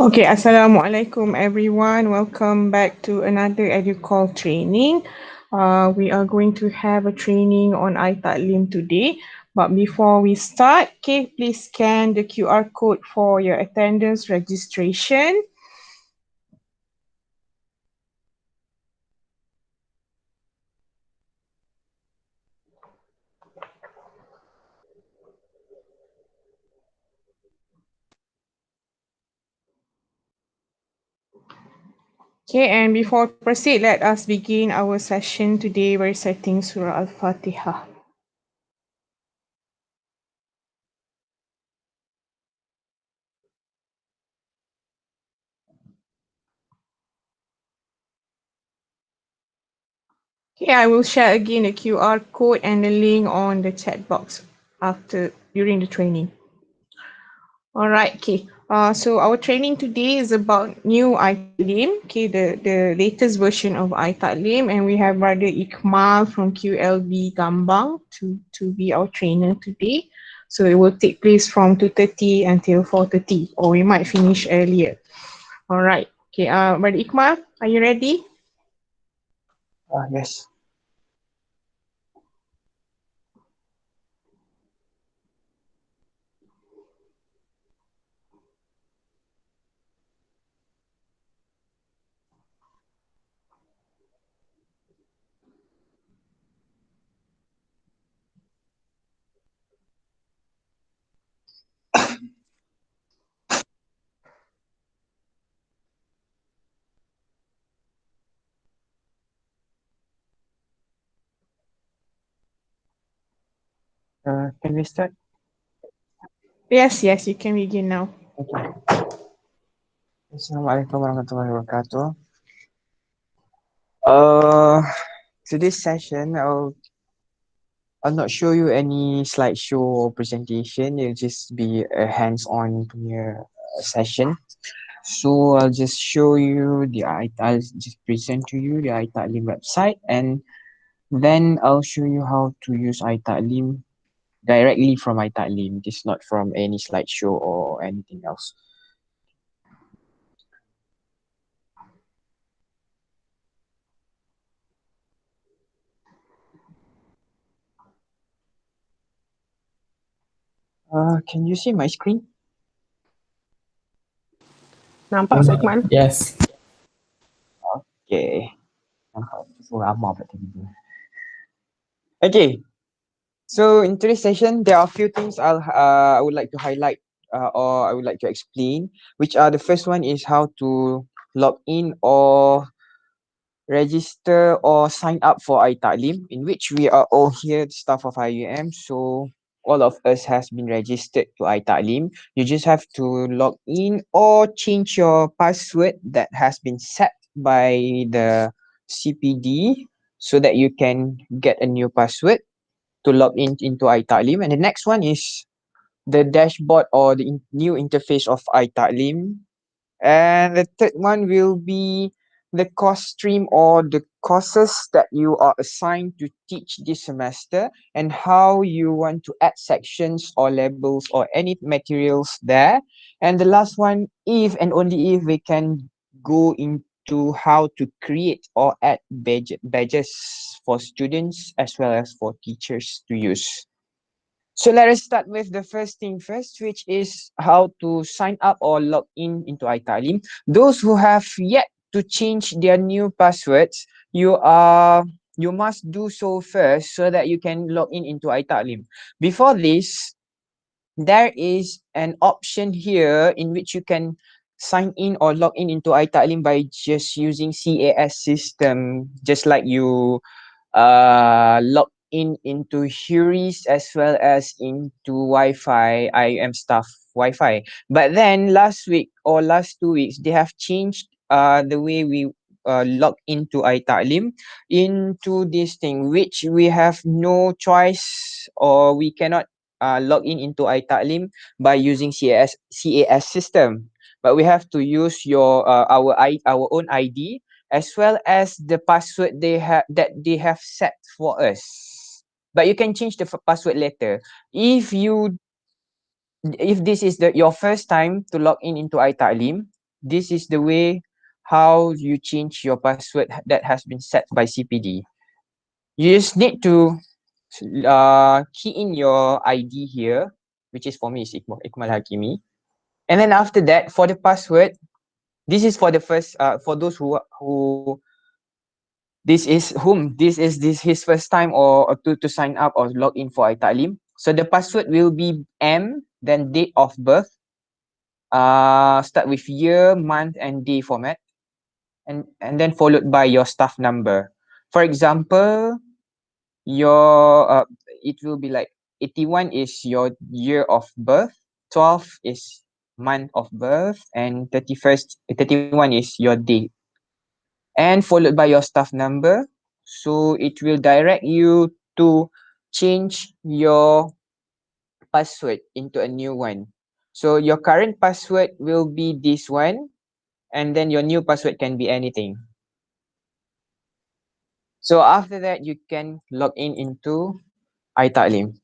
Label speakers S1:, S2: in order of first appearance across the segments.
S1: Okay, Assalamualaikum everyone. Welcome back to another EDUCALL training. We are going to have a training on i-Taleem today. But before we start, okay, please scan the QR code for your attendance registration. Okay, and before proceed, let us begin our session today by reciting Surah Al-Fatihah. Okay, I will share again the QR code and the link on the chat box during the training. All right, okay. So our training today is about new i-Taleem, okay, the latest version of i-Taleem, and we have Brother Ikmal from QLB Gambang to be our trainer today. So it will take place from 2:30 until 4:30, or we might finish earlier. All right, okay. Brother Ikmal, are you ready?
S2: Yes. Can we start?
S1: Yes, yes, you can begin now.
S2: Okay. Assalamualaikum warahmatullahi wabarakatuh. Today's session, I'll not show you any slideshow or presentation. It'll just be a hands-on session. So I'll just show you I'll just present to you the i-Taleem website, and then I'll show you how to use i-Taleem directly from i-Taleem. It is not from any slideshow or anything else. Can you see my screen?
S1: Nampak, Ustaz Ikmal?
S3: Yes.
S2: Okay. Okay. So in today's session, there are a few things I would like to highlight or I would like to explain, which are the first one is how to log in or register or sign up for i-Taleem, in which we are all here, the staff of IUM. So all of us has been registered to i-Taleem. You just have to log in or change your password that has been set by the CPD so that you can get a new password to log in into i-Taleem. And the next one is the dashboard or the new interface of i-Taleem. And the third one will be the course stream or the courses that you are assigned to teach this semester and how you want to add sections or labels or any materials there. And the last one, if and only if we can go into how to create or add badges for students as well as for teachers to use. So let us start with the first thing first, which is how to sign up or log in into i-Taleem. Those who have yet to change their new passwords, you must do so first so that you can log in into i-Taleem. Before this, there is an option here in which you can sign in or log in into i-Taleem by just using CAS system, just like you log in into Huris as well as into Wi-Fi, IM staff Wi-Fi. But then last week or last 2 weeks, they have changed the way we log into i-Taleem into this thing, which we have no choice or we cannot log in into i-Taleem by using CAS system. But we have to use our own ID as well as the password they have set for us. But you can change the password later. If this is your first time to log in into i-Taleem, this is the way how you change your password that has been set by CPD. You just need to key in your ID here, which is for me is Ikmal Hakimi. And then after that, for the password, this is for the first for those who this is his first time or to sign up or log in for i-Taleem. So the password will be M, then date of birth, start with year, month, and day format, and then followed by your staff number. For example, your it will be like 81 is your year of birth, 12 is month of birth, and 31 is your day, and followed by your staff number. So it will direct you to change your password into a new one. So your current password will be this one, and then your new password can be anything. So after that, you can log in into i-Taleem.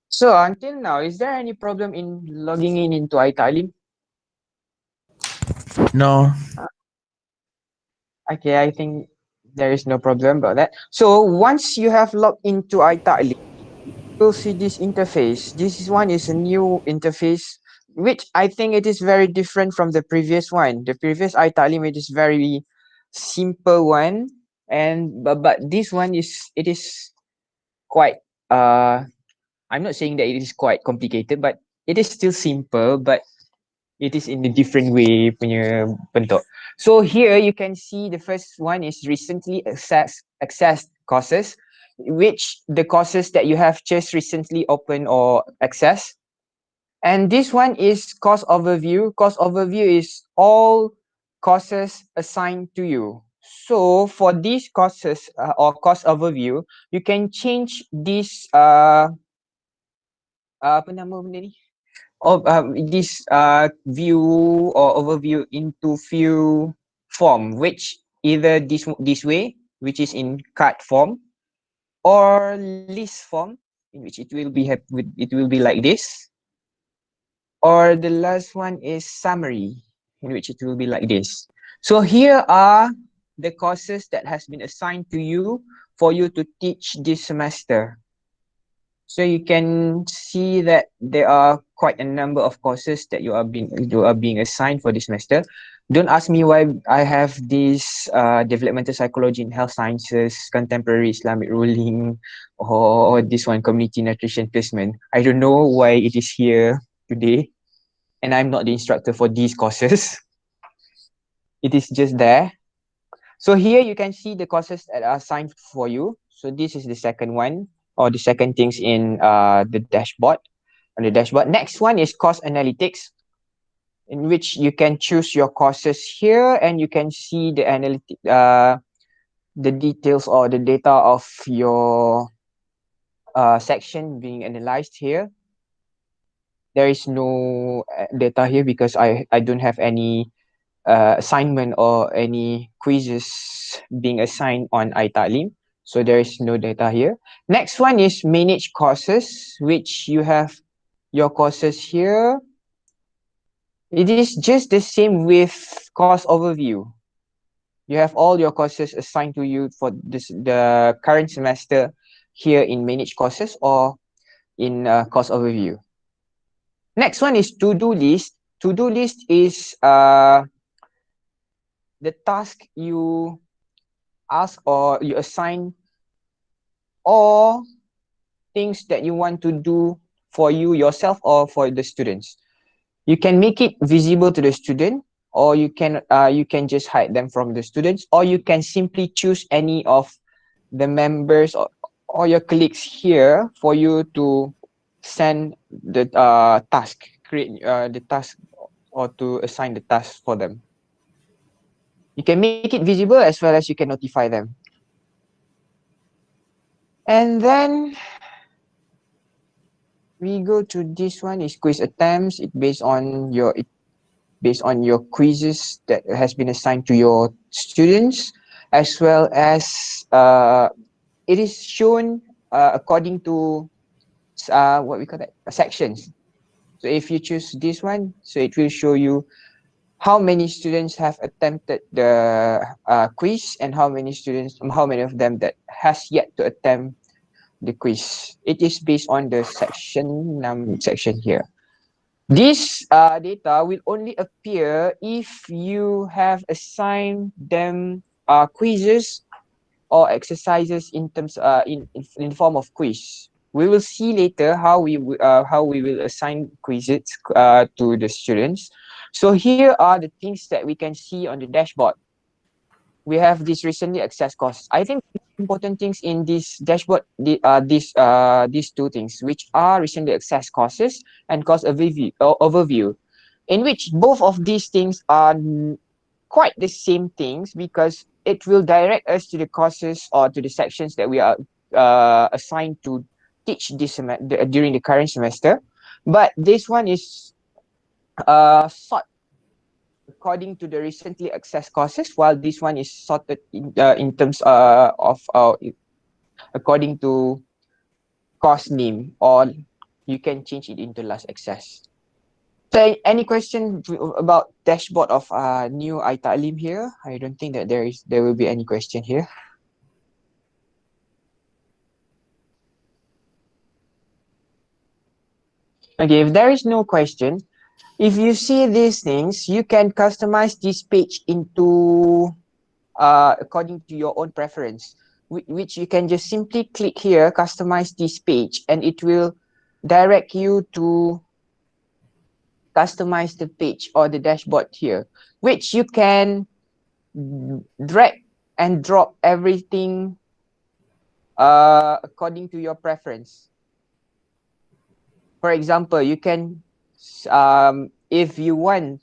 S2: So until now, is there any problem in logging in into i-Taleem?
S3: No.
S2: Okay, I think there is no problem about that. So once you have logged into i-Taleem, you'll see this interface. This one is a new interface, which I think it is very different from the previous one. The previous i-Taleem, it is very simple one, and but this one is quite I'm not saying that it is quite complicated, but it is still simple, but it is in a different way punya bentuk. So here you can see the first one is recently accessed courses, which the courses that you have just recently opened or accessed. And this one is course overview. Course overview is all courses assigned to you. So for these courses or course overview, you can change this apa nama benda ni? This view or overview into few form, which either this way, which is in card form, or list form, in which it will be like this, or the last one is summary, in which it will be like this. So here are the courses that has been assigned to you for you to teach this semester. So you can see that there are quite a number of courses that you are being assigned for this semester. Don't ask me why I have this developmental psychology and health sciences, contemporary Islamic ruling, or this one community nutrition placement. I don't know why it is here today, and I'm not the instructor for these courses. It is just there. So here you can see the courses that are assigned for you. So this is the second one, or the second things in the dashboard. On the dashboard. Next one is course analytics, in which you can choose your courses here, and you can see the details or the data of your section being analyzed here. There is no data here because I don't have any assignment or any quizzes being assigned on i-Taleem. So there is no data here. Next one is manage courses, which you have your courses here. It is just the same with course overview. You have all your courses assigned to you for the current semester here in manage courses or in course overview. Next one is to-do list. To-do list is the task you ask or you assign, or things that you want to do for you yourself or for the students. You can make it visible to the student, or you can just hide them from the students, or you can simply choose any of the members or your colleagues here for you to send the task, create the task, or to assign the task for them. You can make it visible as well as you can notify them. And then we go to this one is quiz attempts. It based on your quizzes that has been assigned to your students, as well as it is shown according to what we call that sections. So if you choose this one, so it will show you how many students have attempted the quiz, and how many of them that has yet to attempt the quiz. It is based on the section here. This data will only appear if you have assigned them quizzes or exercises in terms in form of quiz. We will see later how we will assign quizzes to the students. So here are the things that we can see on the dashboard. We have this recently accessed course. I think the important things in this dashboard, these two things, which are recently accessed courses and course overview, in which both of these things are quite the same things, because it will direct us to the courses or to the sections that we are assigned to teach during the current semester. But this one is sort according to the recently accessed courses, while this one is sorted in terms of according to course name, or you can change it into last access. So any question about dashboard of new i-Taleem here? I don't think that there will be any question here. Okay, if there is no question, if you see these things, you can customize this page into according to your own preference, which you can just simply click here, customize this page, and it will direct you to customize the page or the dashboard here, which you can drag and drop everything according to your preference. For example, you can, if you want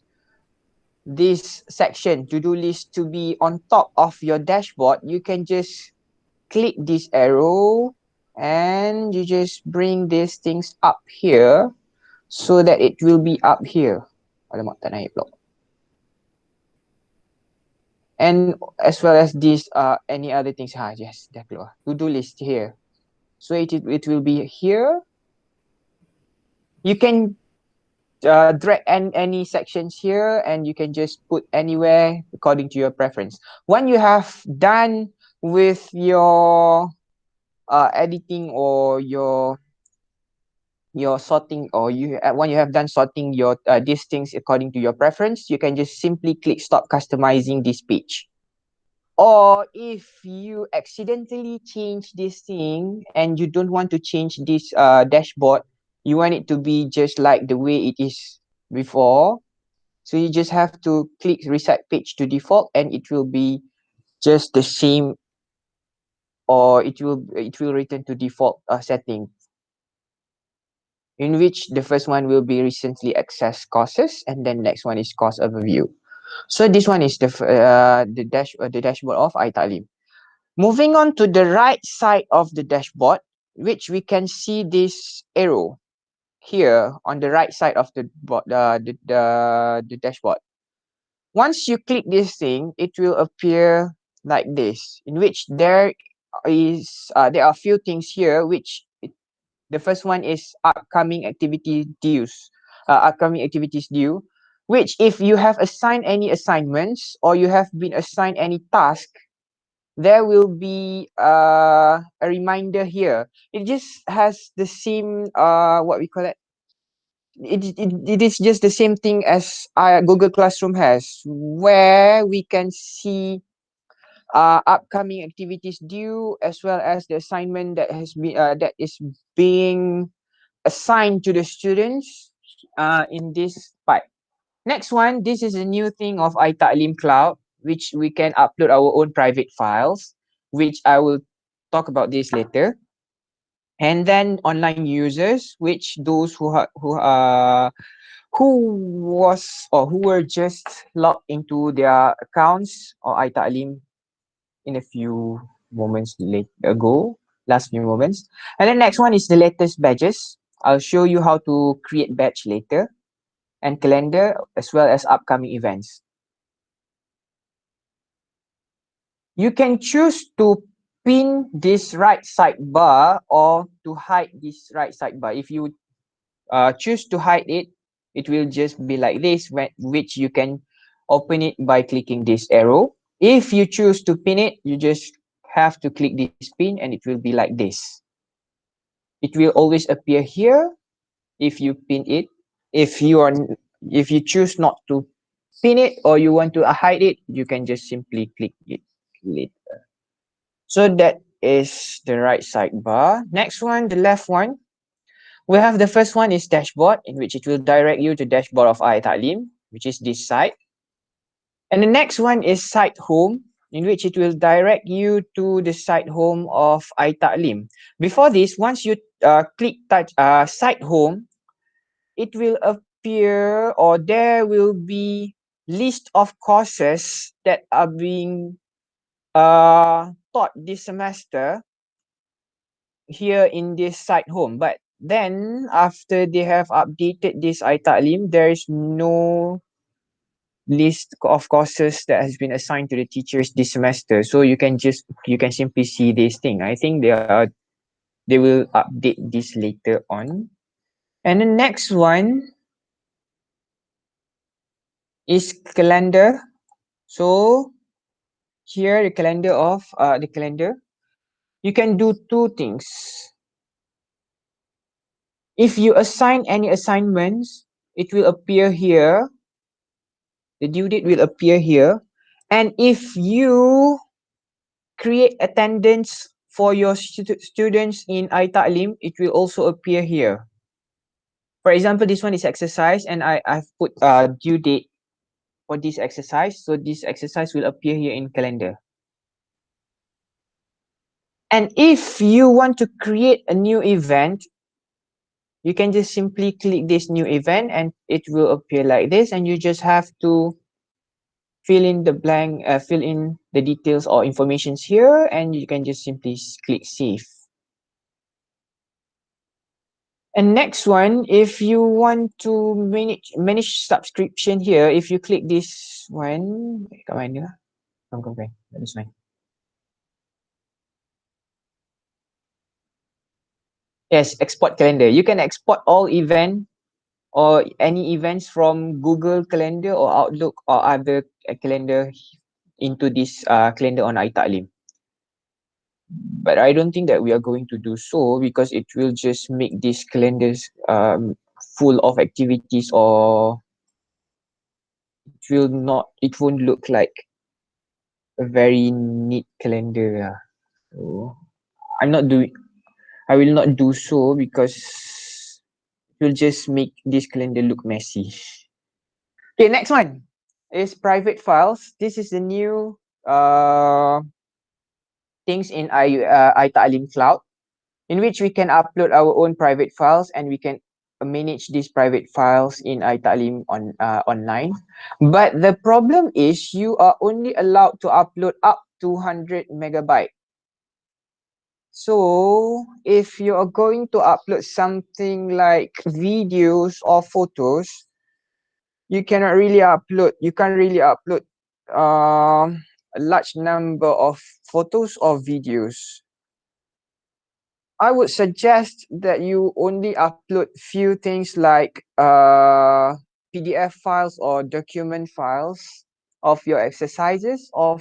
S2: this section to-do list to be on top of your dashboard, you can just click this arrow and you just bring these things up here so that it will be up here. Alamak, tak naik pula. And as well as this any other things. Yes, dah keluar. To-do list here. So it will be here. You can drag any sections here, and you can just put anywhere according to your preference. When you have done with your editing or your sorting, or when you have done sorting your these things according to your preference, you can just simply click stop customizing this page. Or if you accidentally change this thing and you don't want to change this dashboard, you want it to be just like the way it is before, so you just have to click reset page to default, and it will be just the same, or it will return to default setting, in which the first one will be recently accessed courses, and then next one is course overview. So this one is the dashboard of i-Taleem. Moving on to the right side of the dashboard, which we can see this arrow here on the right side of the dashboard. Once you click this thing, it will appear like this, in which there are a few things here, which the first one is upcoming activities due, which if you have assigned any assignments or you have been assigned any task, there will be a reminder here. It just has the same what we call it. It is just the same thing as Google Classroom has, where we can see upcoming activities due, as well as the assignment that is being assigned to the students in this part. Next one, this is a new thing of i-Taleem Cloud, which we can upload our own private files, which I will talk about this later. And then online users, which those who were just logged into their accounts or i-Taleem in a few moments last few moments. And then next one is the latest badges. I'll show you how to create badge later, and calendar, as well as upcoming events. You can choose to pin this right sidebar or to hide this right sidebar. If you choose to hide it, it will just be like this, which you can open it by clicking this arrow. If you choose to pin it, you just have to click this pin and it will be like this. It will always appear here if you pin it. If you are if you choose not to pin it or you want to hide it, you can just simply click it later. So that is the right sidebar. Next one, the left one. We have the first one is dashboard, in which it will direct you to dashboard of i-Taleem, which is this side. And the next one is site home, in which it will direct you to the site home of i-Taleem. Before this, once you click touch site home, it will appear or there will be list of courses that are being taught this semester here in this site home. But then after they have updated this i-Taleem, there is no list of courses that has been assigned to the teachers this semester. So you can simply see this thing. I think they will update this later on. And the next one is calendar. So here the calendar, you can do two things. If you assign any assignments, it will appear here. The due date will appear here. And if you create attendance for your students in i-Taleem, it will also appear here. For example, this one is exercise and I've put due date for this exercise. So this exercise will appear here in calendar. And if you want to create a new event, you can just simply click this new event and it will appear like this, and you just have to fill in the details or informations here, and you can just simply click save. And next one, if you want to manage subscription here, if you click this one, kat mana lah? Come, this one. Yes, export calendar. You can export all event or any events from Google Calendar or Outlook or other calendar into this calendar on i-Taleem. But I don't think that we are going to do so because it will just make these calendars full of activities, or it won't look like a very neat calendar. So I will not do so because it will just make this calendar look messy. Okay, next one is private files. This is the new things in i-Taleem Cloud, in which we can upload our own private files and we can manage these private files in i-Taleem online. But the problem is you are only allowed to upload up to 100 megabyte. So if you are going to upload something like videos or photos, you can't really upload a large number of photos or videos. I would suggest that you only upload few things like PDF files or document files of your exercises or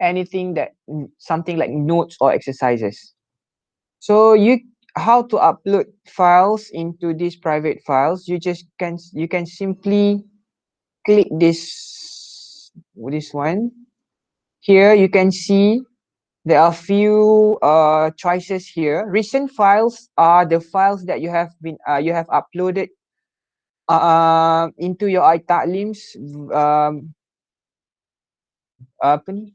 S2: anything that something like notes or exercises. So how to upload files into these private files? You can simply click this one. Here you can see there are few choices here. Recent files are the files that you have uploaded into your i-Taleem's apa ni?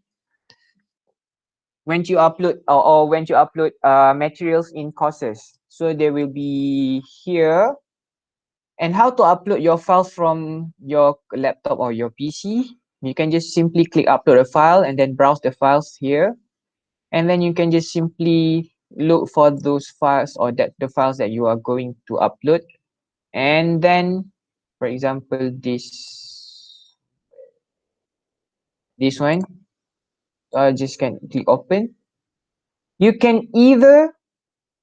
S2: When you upload or when you upload materials in courses. So they will be here. And how to upload your files from your laptop or your PC? You can just simply click upload a file and then browse the files here. And then you can just simply look for those files or the files that you are going to upload. And then, for example, this one, just can click open. You can either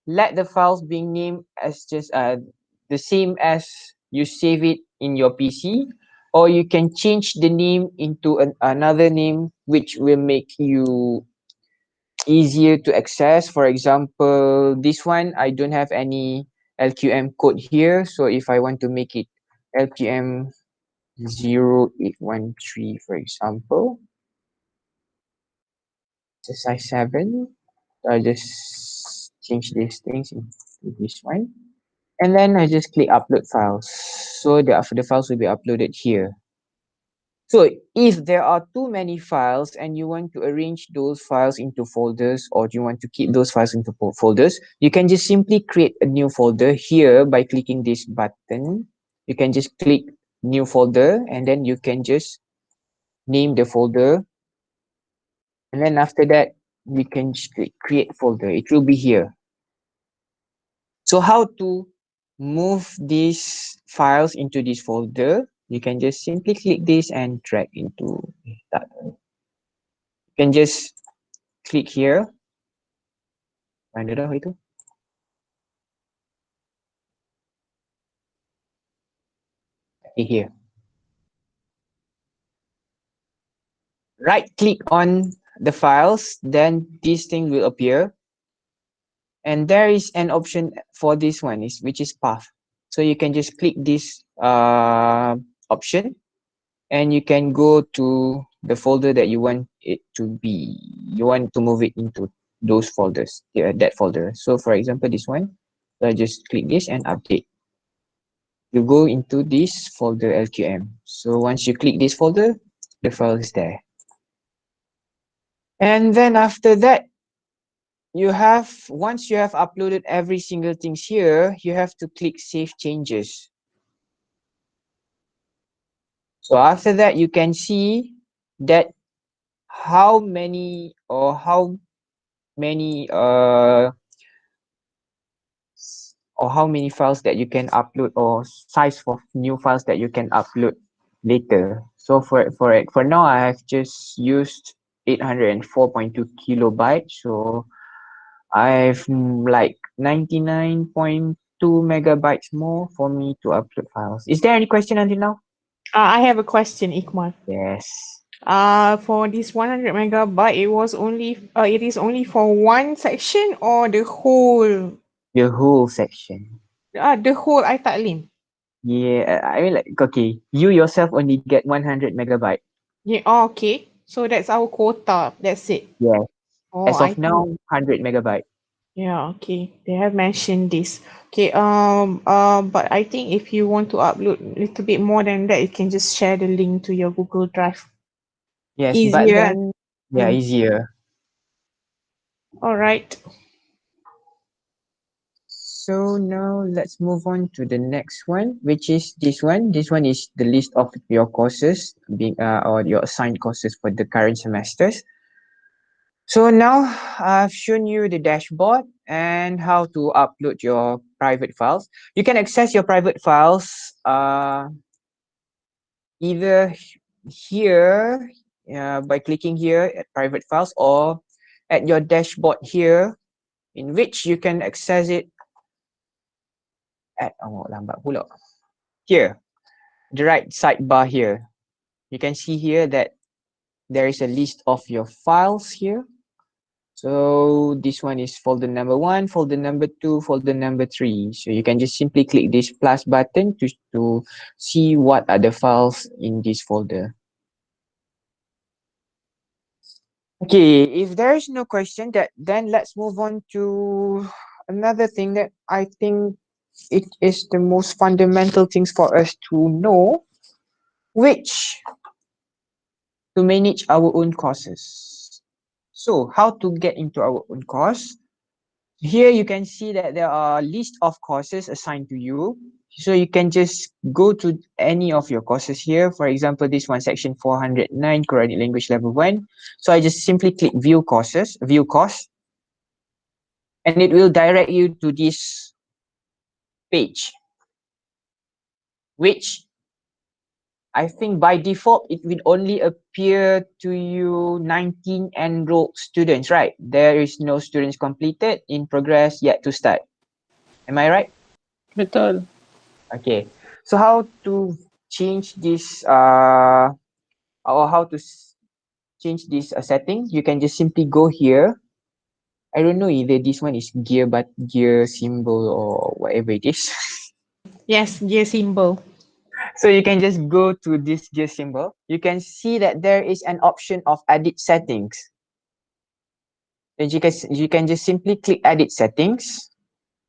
S2: let the files being named as just the same as you save it in your PC, or you can change the name into another name which will make you easier to access. For example, this one I don't have any LQM code here, so if I want to make it LQM 0813, for example, it's a size 7. So I just change these things into this one, and then I just click upload files, so the files will be uploaded here. So if there are too many files and you want to arrange those files into folders, or you want to keep those files into folders, you can just simply create a new folder here by clicking this button. You can just click new folder, and then you can just name the folder, and then after that we can just click create folder. It will be here. So how to move these files into this folder? You can just simply click this and drag into that. You can just click here. Mana dah itu? Here. Right click on the files, then this thing will appear. And there is an option for this one, is which is path. So you can just click this option, and you can go to the folder that you want it to be. You want to move it into those folders, yeah, that folder. So for example, this one, so I just click this and update. You go into this folder LQM. So once you click this folder, the file is there. And then after that, once you have uploaded every single things here, you have to click save changes. So after that, you can see that how many many uh how many files that you can upload, or size for new files that you can upload later. So for now, I have just used 804.2 kilobytes. So I've like 99.2 megabytes more for me to upload files. Is there any question until now?
S1: I have a question, Ikmal.
S2: Yes.
S1: For this 100 megabyte, it is only for one section or the whole,
S2: The whole section.
S1: the whole i-Taleem?
S2: Yeah, I mean, like, okay, you yourself only get 100 megabyte.
S1: Yeah, oh, okay. So that's our quota. That's it.
S2: Yes.
S1: Oh,
S2: As
S1: I
S2: of
S1: see.
S2: now, 100 megabyte.
S1: Yeah, okay. They have mentioned this. Okay, but I think if you want to upload a little bit more than that, you can just share the link to your Google Drive.
S2: Yes, but
S1: Easier.
S2: then, yeah,
S1: Mm.
S2: easier.
S1: All right.
S2: So now let's move on to the next one, which is this one. This one is the list of your courses being or your assigned courses for the current semesters. So now I've shown you the dashboard and how to upload your private files. You can access your private files either here by clicking here at private files, or at your dashboard here, in which you can access it at lambat pula. Here, the right sidebar here. You can see here that there is a list of your files here. So this one is folder number 1, folder number 2, folder number 3. So you can just simply click this plus button to see what are the files in this folder. Okay, if there is no question, then let's move on to another thing that I think it is the most fundamental things for us to know, which to manage our own courses. So how to get into our own course? Here you can see that there are a list of courses assigned to you. So you can just go to any of your courses here. For example, this one, section 409, Quranic language level 1. So I just simply click view courses, view course, and it will direct you to this page, which I think by default, it will only appear to you 19 enrolled students, right? There is no students completed, in progress, yet to start. Am I right?
S3: Betul.
S2: Okay. So how to change this or how to change this setting, you can just simply go here. I don't know either this one is gear but gear symbol or whatever it is.
S1: Yes, gear symbol.
S2: So you can just go to this gear symbol. You can see that there is an option of edit settings. And you can just simply click edit settings,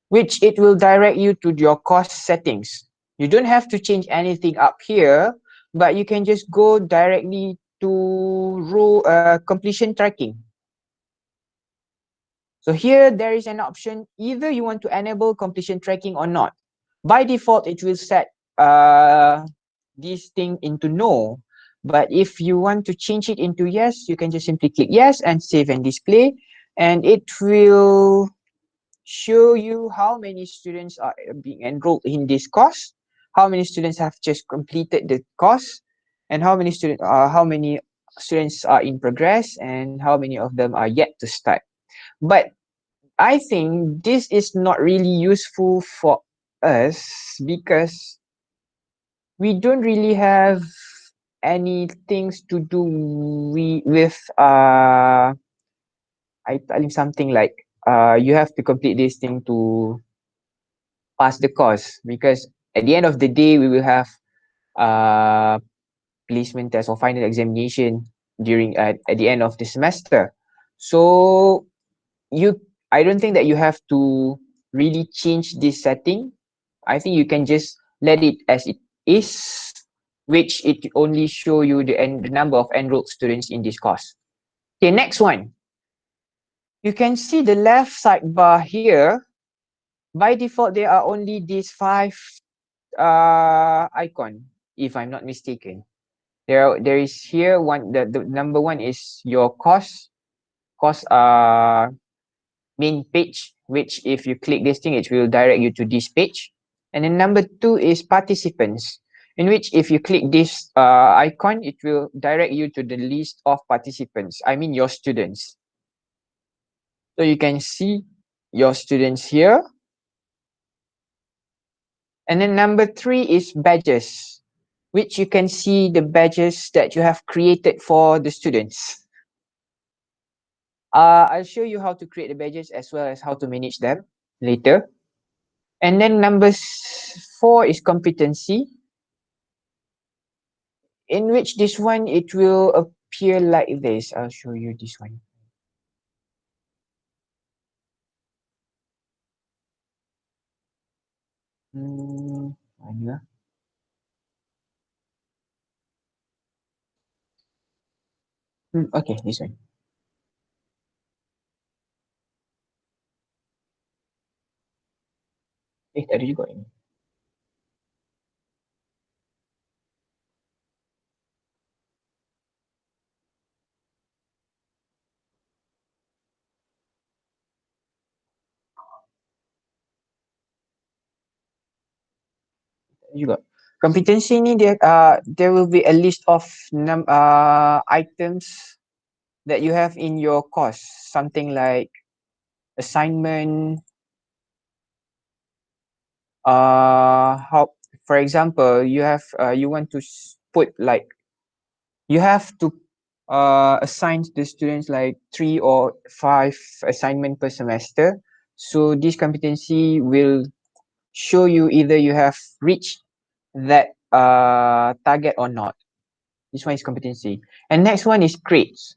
S2: which it will direct you to your course settings. You don't have to change anything up here, but you can just go directly to row completion tracking. So here there is an option, either you want to enable completion tracking or not. By default, it will set this thing into no. But if you want to change it into yes, you can just simply click yes and save and display. And it will show you how many students are being enrolled in this course, how many students have just completed the course, and how many students are in progress, and how many of them are yet to start. But I think this is not really useful for us because we don't really have any things to do with I something like you have to complete this thing to pass the course, because at the end of the day we will have uh placement test or final examination during at the end of the semester. So you I don't think that you have to really change this setting. I think you can just let it as it is, which it only show you the number of enrolled students in this course. Okay, next one. You can see the left sidebar here. By default, there are only these 5 icon, if I'm not mistaken. There is here one, the number one is your course main page, which if you click this thing, it will direct you to this page. And then number two is participants, in which if you click this icon, it will direct you to the list of participants. I mean your students. So you can see your students here. And then number three is badges, which you can see the badges that you have created for the students. I'll show you how to create the badges as well as how to manage them later. And then number four is competency, in which this one it will appear like this. I'll show you this one. Mana? Okay, this one. Tak ada juga ini. Tak ada juga. Competency ni dia there will be a list of items that you have in your course, something like assignment, how, for example, you have you want to put like, you have to assign the students like 3 or 5 assignment per semester. So this competency will show you either you have reached that target or not. This one is competency. And next one is grades.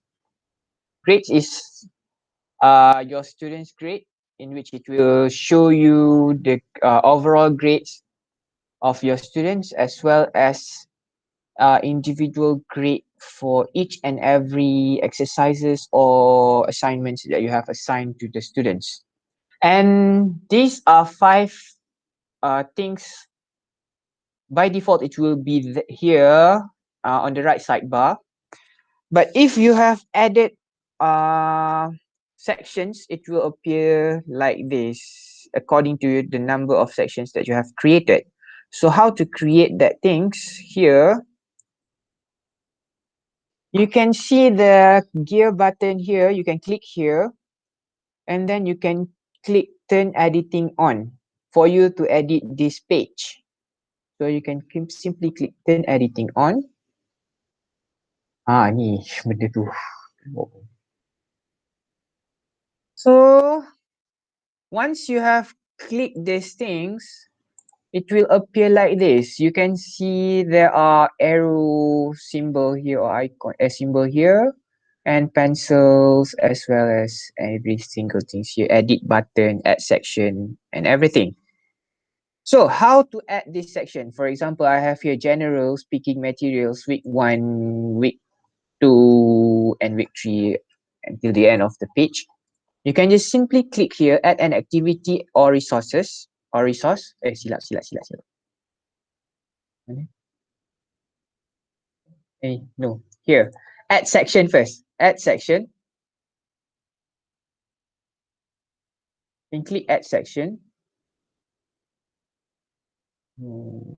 S2: Grades is your students' grade, in which it will show you the overall grades of your students, as well as individual grade for each and every exercises or assignments that you have assigned to the students. And these are 5 things. By default, it will be here on the right sidebar. But if you have added sections, it will appear like this according to the number of sections that you have created. So how to create that things here? You can see the gear button here. You can click here, and then you can click turn editing on for you to edit this page. So you can simply click turn editing on. Ah, ni benda tu. So once you have clicked these things, it will appear like this. You can see there are arrow symbol here or icon, a symbol here, and pencils as well as every single things here. Edit button, add section, and everything. So how to add this section? For example, I have here general speaking materials, week 1, week 2, and week 3 until the end of the page. You can just simply click here, add an activity or resources or resource. Silap. Mana? No. Here, add section first. Add section. Then click add section. Hmm,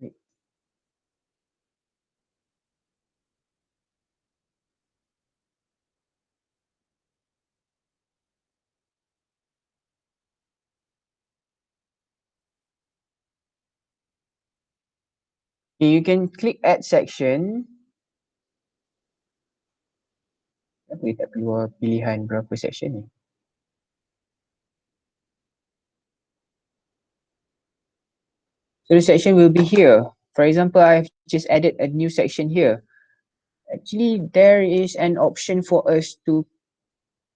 S2: wait. Okay, you can click add section. Kenapa dia tak keluar pilihan berapa section ni? So the section will be here. For example, I've just added a new section here. Actually, there is an option for us to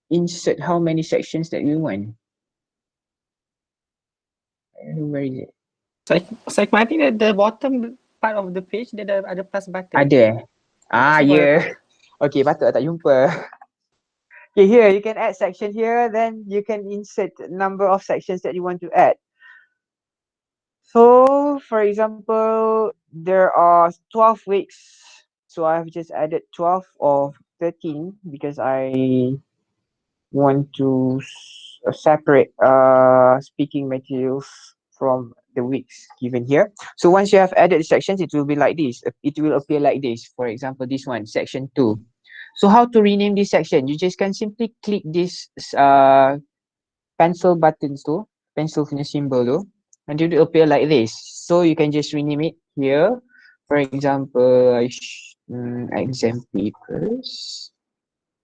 S2: insert how many sections that we want. I don't know where is it.
S3: So I think that the bottom part of the page dia ada plus button.
S2: Ada eh? Ah,
S3: So
S2: ya. Yeah. Okay, patut tak jumpa. Okay, here you can add section here, then you can insert number of sections that you want to add. So, for example, there are 12 weeks. So I've just added 12 or 13 because I want to separate speaking materials from the weeks given here. So once you have added the sections, it will be like this. It will appear like this. For example, this one, section 2. So how to rename this section? You just can simply click this pencil buttons tu, pencil punya symbol tu, and it will appear like this. So you can just rename it here. For example, exam papers.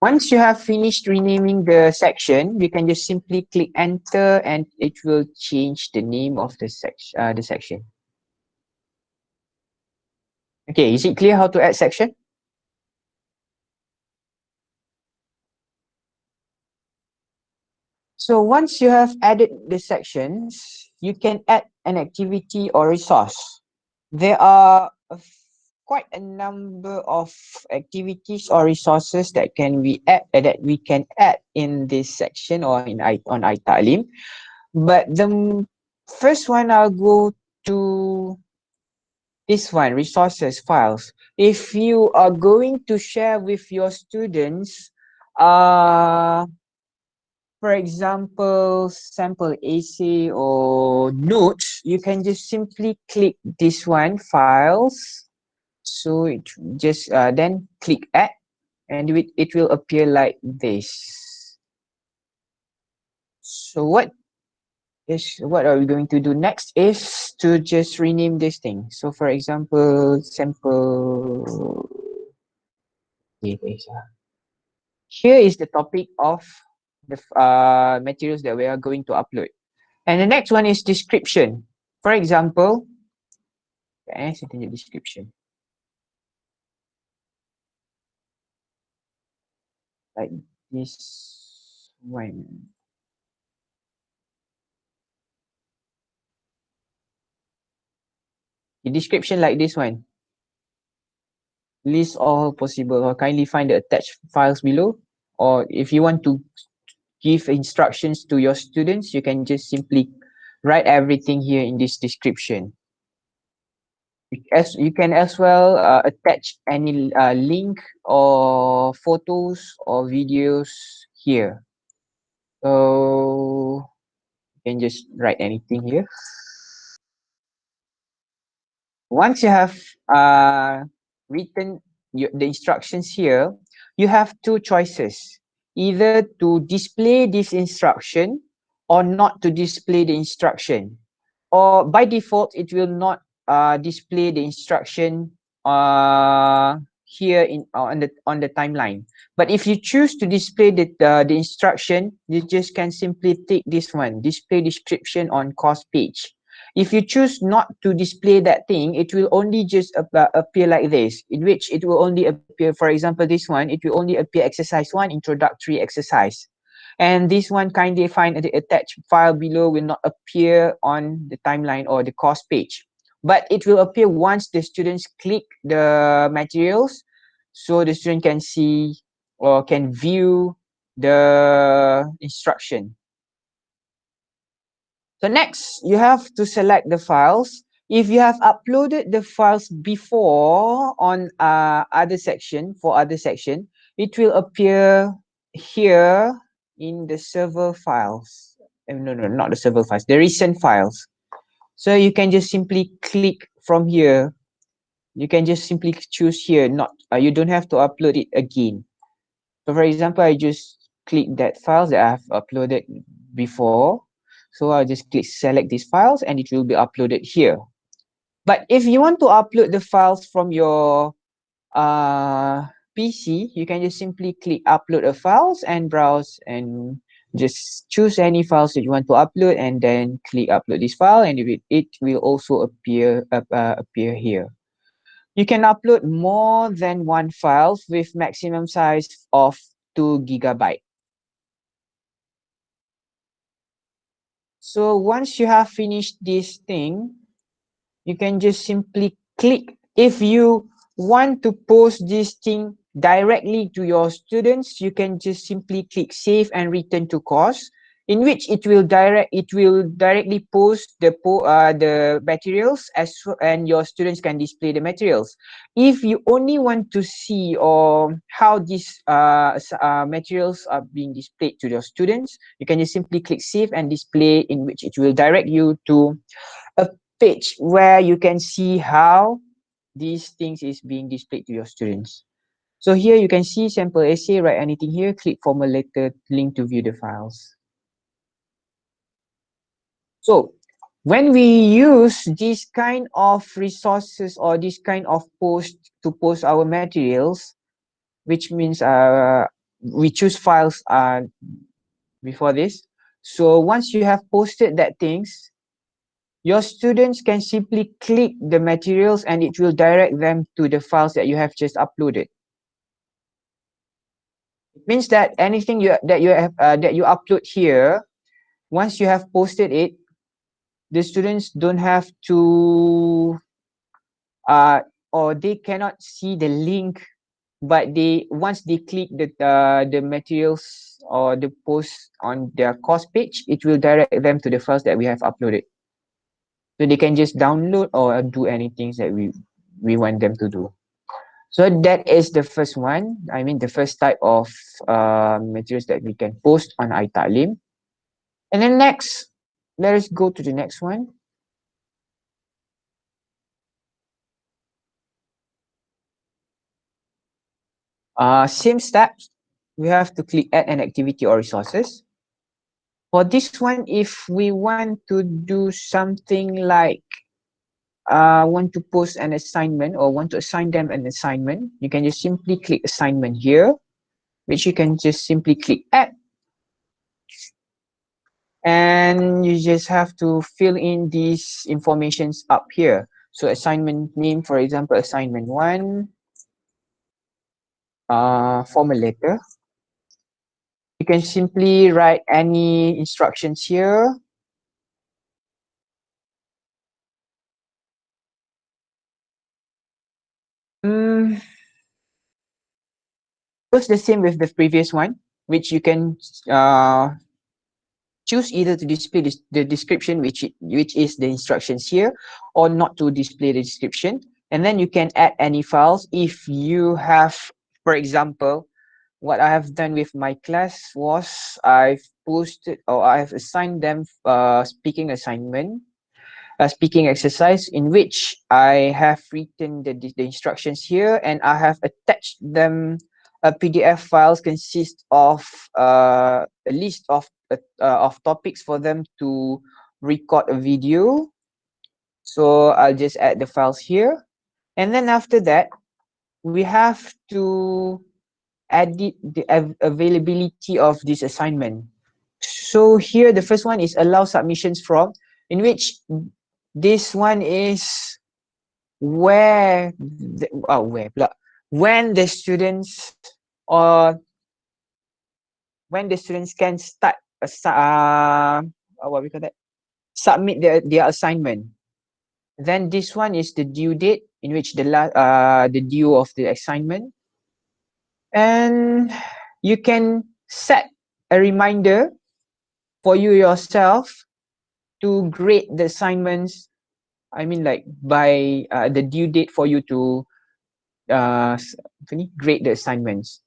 S2: Once you have finished renaming the section, you can just simply click enter and it will change the name of the section. Okay, is it clear how to add section? So once you have added the sections, you can add an activity or resource. There are quite a number of activities or resources that we can add in this section or on i-Taleem. But the first one, I'll go to this one, resources files. If you are going to share with your students, for example, sample essay or notes, you can just simply click this one, files. So it just then click add and it will appear like this. So what are we going to do next is to just rename this thing. So for example, sample. Here is the topic of the materials that we are going to upload. And the next one is description. For example, description. Like this one. The description like this one. List all possible or kindly find the attached files below. Or if you want to give instructions to your students, you can just simply write everything here in this description. As you can as well attach any link or photos or videos here. So you can just write anything here. Once you have written the instructions here, you have two choices. either to display this instruction or not to display the instruction. Or by default, it will not display the instruction here in on the timeline. But if you choose to display the instruction, you just can simply tick this one, display description on course page. If you choose not to display that thing, it will only just appear like this, in which it will only appear, for example, this one, it will only appear exercise 1, introductory exercise. And this one, kindly find the attached file below, will not appear on the timeline or the course page. But it will appear once the students click the materials, so the student can see or can view the instruction. So next, you have to select the files. If you have uploaded the files before on other section, it will appear here in the server files. No, not the server files, the recent files. So you can just simply click from here. You can just simply choose here. Not you don't have to upload it again. So for example, I just click that files that I have uploaded before. So I'll just click select these files and it will be uploaded here. But if you want to upload the files from your PC, you can just simply click upload a files and browse and just choose any files that you want to upload and then click upload this file, and it will also appear here. You can upload more than one file with maximum size of 2 gigabyte. So once you have finished this thing, you can just simply click. If you want to post this thing directly to your students, you can just simply click save and return to course, in which it will directly post the materials and your students can display the materials. If you only want to see or how these materials are being displayed to your students, you can just simply click save and display, in which it will direct you to a page where you can see how these things is being displayed to your students. So here you can see sample essay, write anything here, click formal letter, link to view the files. So when we use this kind of resources or this kind of post to post our materials, which means we choose files before this. So once you have posted that things, your students can simply click the materials and it will direct them to the files that you have just uploaded. It means that anything that you upload here, once you have posted it, the students don't have to or they cannot see the link, but once they click the materials or the post on their course page, it will direct them to the files that we have uploaded. So they can just download or do anything that we want them to do. So that is the first one. I mean, the first type of materials that we can post on i-Taleem. And then next, let us go to the next one. Same steps. We have to click add an activity or resources. For this one, if we want to do something like want to post an assignment or want to assign them an assignment, you can just simply click assignment here, which you can just simply click add. And you just have to fill in these informations up here. So assignment name, for example, assignment 1, formal letter. You can simply write any instructions here. It's the same with the previous one, which you can choose either to display the description, which is the instructions here, or not to display the description. And then you can add any files if you have, for example, what I have done with my class was I've posted or I've assigned them speaking assignment, speaking exercise, in which I have written the instructions here and I have attached them a PDF files consist of a list of topics for them to record a video. So I'll just add the files here. And then after that, we have to edit the availability of this assignment. So here, the first one is allow submissions from, in which this one is when the students or when the students can start what we call that, submit their assignment. Then this one is the due date, in which the due of the assignment. And you can set a reminder for you yourself to grade the assignments. I mean, like by the due date for you to grade the assignments.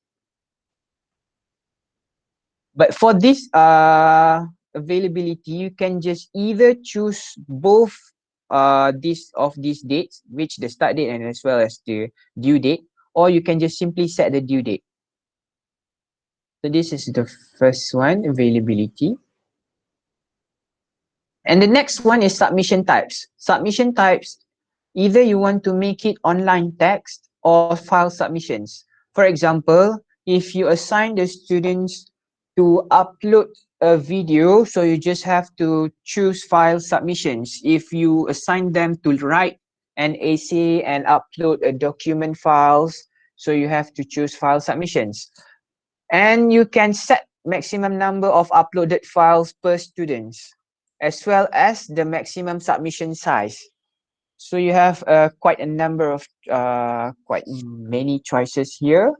S2: But for this availability, you can just either choose both these dates, which the start date and as well as the due date, or you can just simply set the due date. So this is the first one, availability. And the next one is submission types. Submission types, either you want to make it online text or file submissions. For example, if you assign the students to upload a video, so you just have to choose file submissions. If you assign them to write an essay and upload a document files, so you have to choose file submissions. And you can set maximum number of uploaded files per students, as well as the maximum submission size. So you have quite a number of quite many choices here,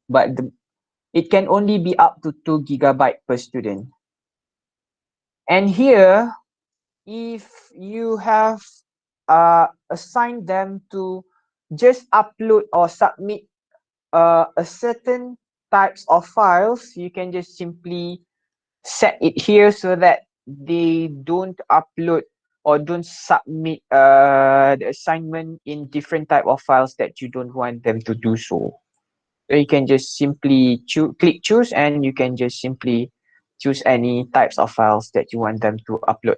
S2: but it can only be up to 2 GB per student. And here, if you have assigned them to just upload or submit a certain types of files, you can just simply set it here so that they don't upload or don't submit the assignment in different type of files that you don't want them to do so. So you can just simply click choose, and you can just simply choose any types of files that you want them to upload.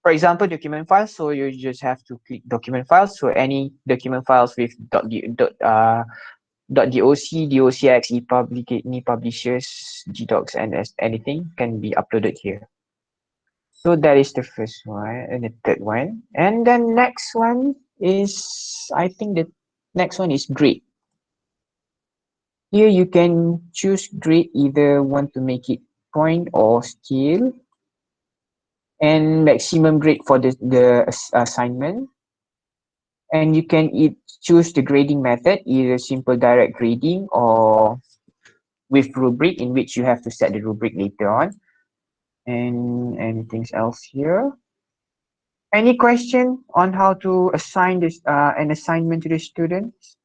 S2: For example, document files, so you just have to click document files. So any document files with .doc, docx, ePublishers, gdocs, and anything can be uploaded here. So that is the first one and the third one. And then next one is, I think the next one is grade. Here you can choose grade, either want to make it point or scale, and maximum grade for the assignment. And you can choose the grading method, either simple direct grading or with rubric, in which you have to set the rubric later on. And anything else here? Any question on how to assign this an assignment to the students?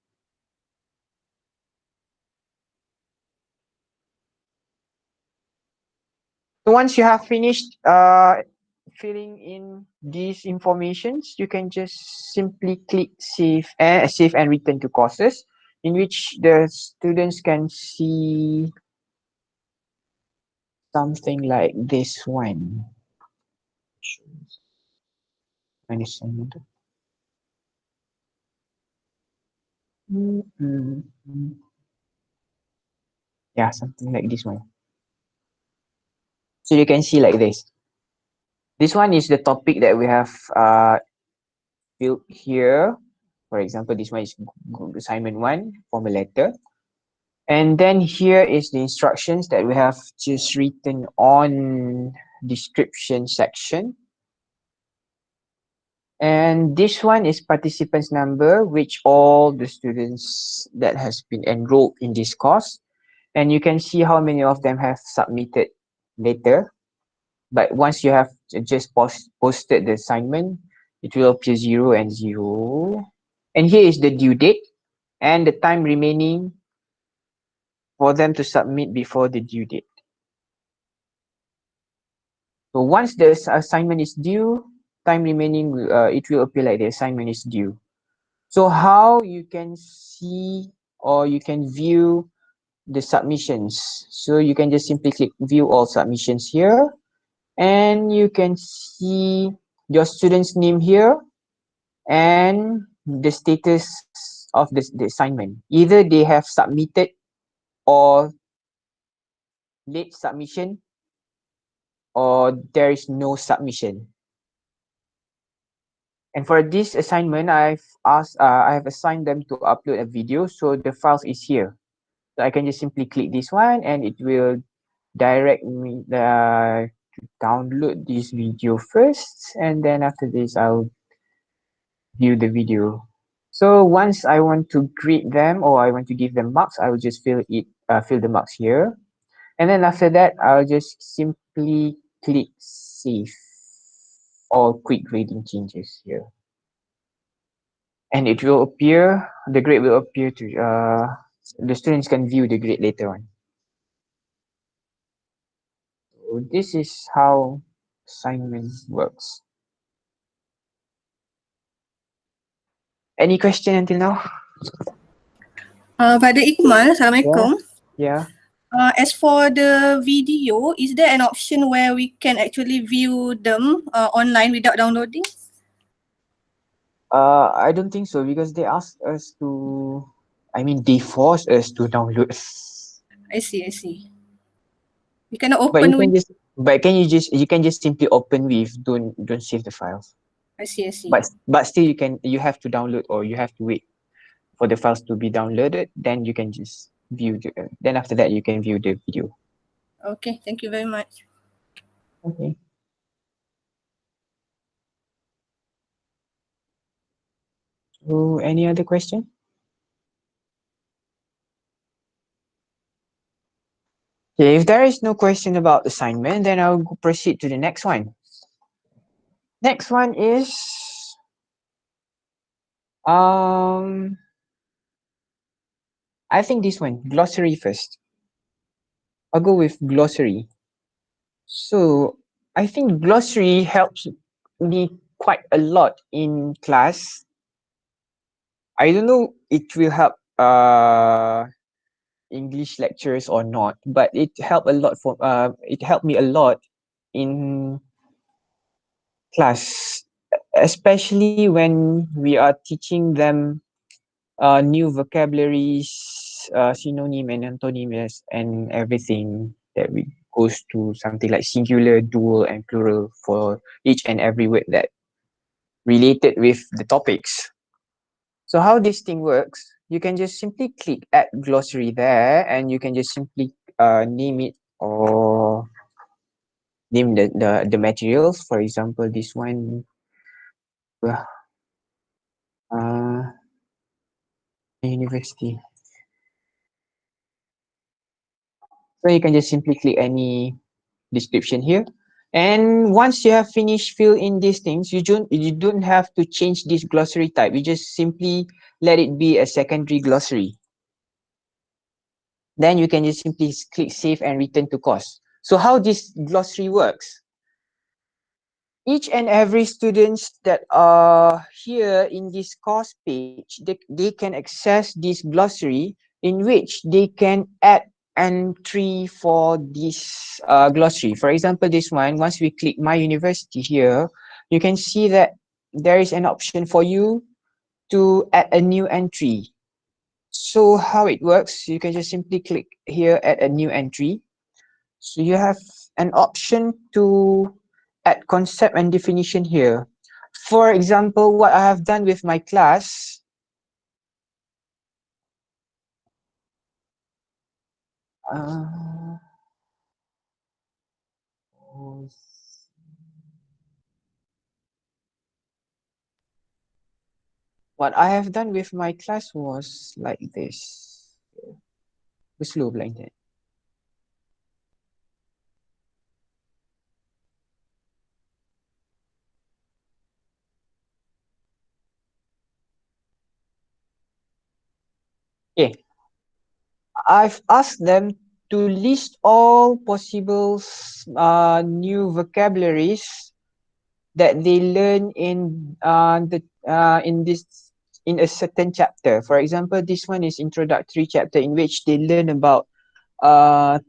S2: So once you have finished filling in these informations, you can just simply click save and return to courses, in which the students can see something like this one. Yeah, something like this one. So you can see like this. This one is the topic that we have built here. For example, this one is assignment 1, form a letter. And then here is the instructions that we have just written on description section. And this one is participants number, which all the students that has been enrolled in this course. And you can see how many of them have submitted later. But once you have just posted the assignment, it will appear 0 and 0. And here is the due date and the time remaining for them to submit before the due date. So once the assignment is due, time remaining, it will appear like the assignment is due. So how you can see or you can view the submissions. So you can just simply click view all submissions here, and you can see your student's name here and the status of the assignment. Either they have submitted or late submission, or there is no submission. And for this assignment, I have assigned them to upload a video, so the files is here. So I can just simply click this one, and it will direct me to download this video first, and then after this, I'll view the video. So once I want to grade them or I want to give them marks, I will just fill the marks here, and then after that, I'll just simply click save all quick grading changes here. And it will appear, the grade will appear to the students can view the grade later on. So this is how assignment works. Any question until now?
S4: Pada Ikmal,
S2: Yeah.
S4: Assalamualaikum.
S2: Yeah.
S4: As for the video, is there an option where we can actually view them online without downloading?
S2: I don't think so, because they asked us to, they forced us to download.
S4: I see. We cannot
S2: But you
S4: open
S2: can
S4: with.
S2: you can just simply open with, don't save the files.
S4: I see.
S2: But still you have to download, or you have to wait for the files to be downloaded, then you can just view then after that you can view the video.
S4: Okay, thank you very much.
S2: Okay. So any other question? Okay, if there is no question about assignment, then I'll proceed to the next one. Next one is I think this one, glossary first. I'll go with glossary. So I think glossary helps me quite a lot in class. I don't know it will help English lectures or not, but it helped me a lot in class, especially when we are teaching them new vocabularies, synonym and antonyms, and everything that we goes to something like singular, dual, and plural for each and every word that related with the topics. So how this thing works, you can just simply click add glossary there, and you can just simply name it, or name the materials. For example, this one, uh, university. So you can just simply click any description here. And once you have finished fill in these things, you don't have to change this glossary type. You just simply let it be a secondary glossary. Then you can just simply click save and return to course. So how this glossary works? Each and every students that are here in this course page, they can access this glossary, in which they can add entry for this glossary. For example, this one, once we click my university here, you can see that there is an option for you to add a new entry. So how it works, you can just simply click here, add a new entry. So you have an option to add concept and definition here. For example, what I have done with my class, what I have done with my class was like this. Slow blinded. Okay. I've asked them to list all possible new vocabularies that they learn in a certain chapter. For example, this one is introductory chapter, in which they learn about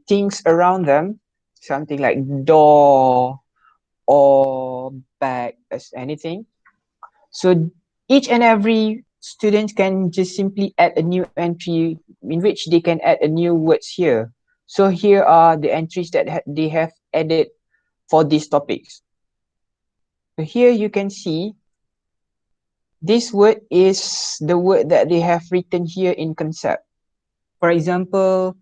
S2: things around them, something like door or bag as anything. So each and every student can just simply add a new entry in which they can add a new words here. So here are the entries that they have added for these topics. So here you can see this word is the word that they have written here in concept. For example,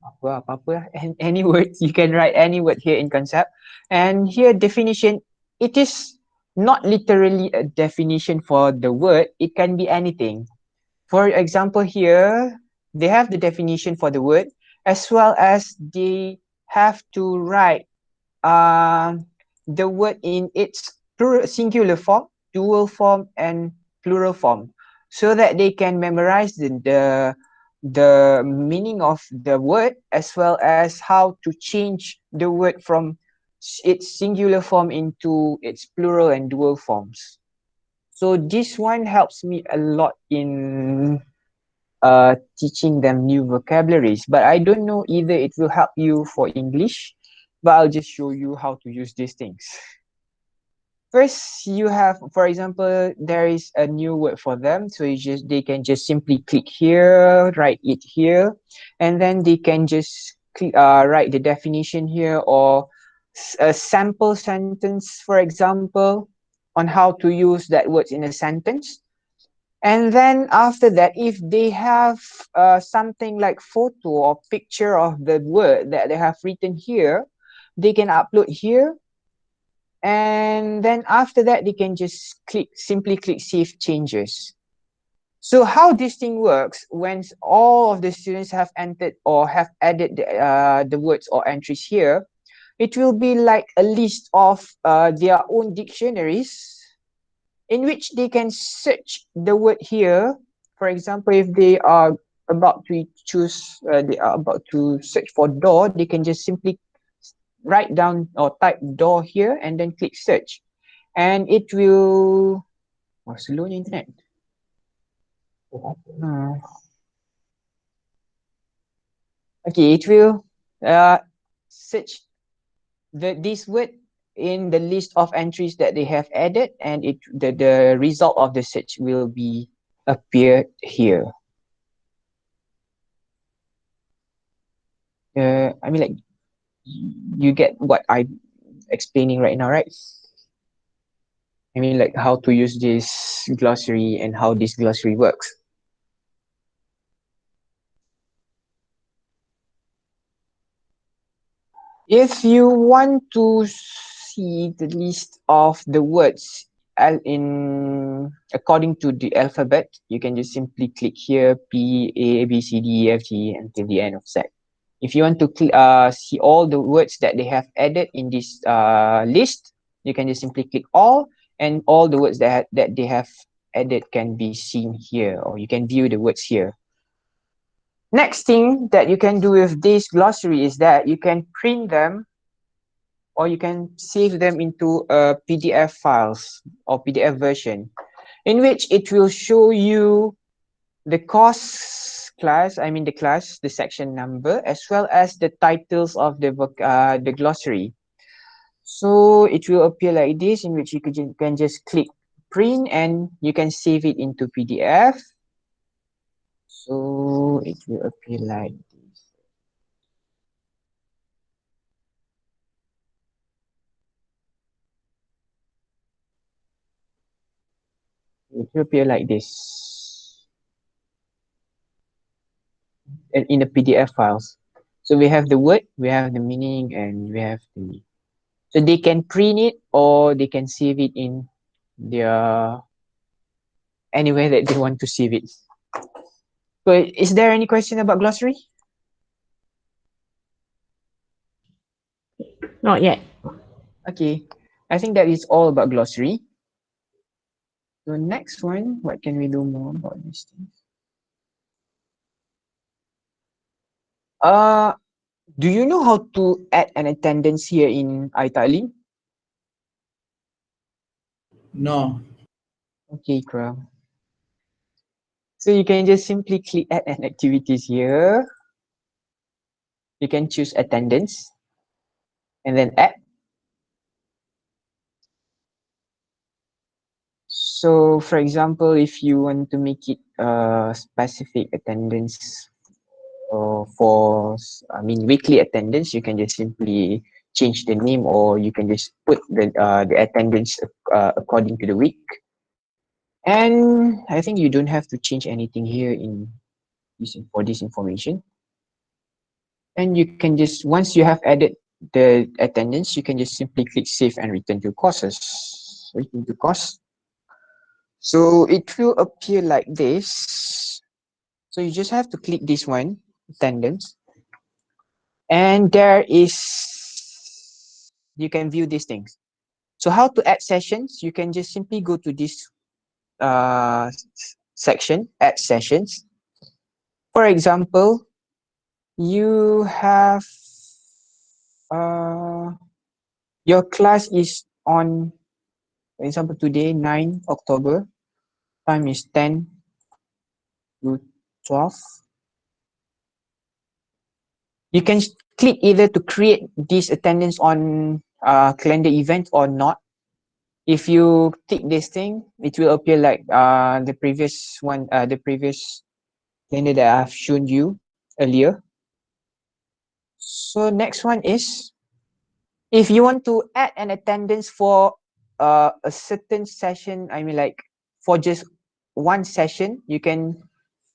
S2: apa-apa, any words, you can write any word here in concept. And here definition, it is not literally a definition for the word, it can be anything. For example, here they have the definition for the word, as well as they have to write the word in its singular form, dual form, and plural form, so that they can memorize the meaning of the word, as well as how to change the word from its singular form into its plural and dual forms. So this one helps me a lot in teaching them new vocabularies, but I don't know either it will help you for English, but I'll just show you how to use these things. First, you have, for example, there is a new word for them. So they can just simply click here, write it here, and then they can just write the definition here, or a sample sentence, for example, on how to use that word in a sentence. And then after that, if they have something like photo or picture of the word that they have written here, they can upload here. And then after that, they can just simply click Save Changes. So how this thing works, when all of the students have entered or have added the words or entries here, it will be like a list of their own dictionaries in which they can search the word here. For example, if they are about to they are about to search for door, they can just simply write down or type door here and then click search. And it will, slownya internet. Hmm. Okay, it will search this word in the list of entries that they have added, and the result of the search will be appeared here. I mean, like, you get what I'm explaining right now, right? I mean, like, how to use this glossary and how this glossary works. If you want to see the list of the words in according to the alphabet, you can just simply click here P, A, B, C, D, E, F, G until the end of Z. If you want to see all the words that they have added in this list, you can just simply click all, and all the words that they have added can be seen here, or you can view the words here. Next thing that you can do with this glossary is that you can print them, or you can save them into PDF files or PDF version, in which it will show you the course class, I mean the class, the section number, as well as the titles of the glossary. So it will appear like this, in which you can just click print and you can save it into PDF. So it will appear like this. It will appear like this in the PDF files. So we have the word, we have the meaning, and we have the. So they can print it or they can save it in their anywhere that they want to save it. So is there any question about glossary?
S1: Not yet.
S2: Okay, I think that is all about glossary. So next one, what can we do more about these things? Uh, do you know how to add an attendance here in i-Taleem?
S5: No.
S2: Okay, Kram. So you can just simply click add an activities here. You can choose attendance and then add. So for example, if you want to make it specific attendance I mean, weekly attendance, you can just simply change the name, or you can just put the attendance according to the week. And I think you don't have to change anything here in for this information. And you can just, once you have added the attendance, you can just simply click save and return to courses. Return to course. So it will appear like this. So you just have to click this one, attendance. And there is, you can view these things. So how to add sessions? You can just simply go to this section, add sessions. For example, you have uh, your class is on, for example, today, 9 October, time is 10 to 12. You can click either to create this attendance on calendar event or not. If you tick this thing, it will appear like the previous one, the previous calendar that I've shown you earlier. So next one is, if you want to add an attendance for a certain session, I mean like for just one session, you can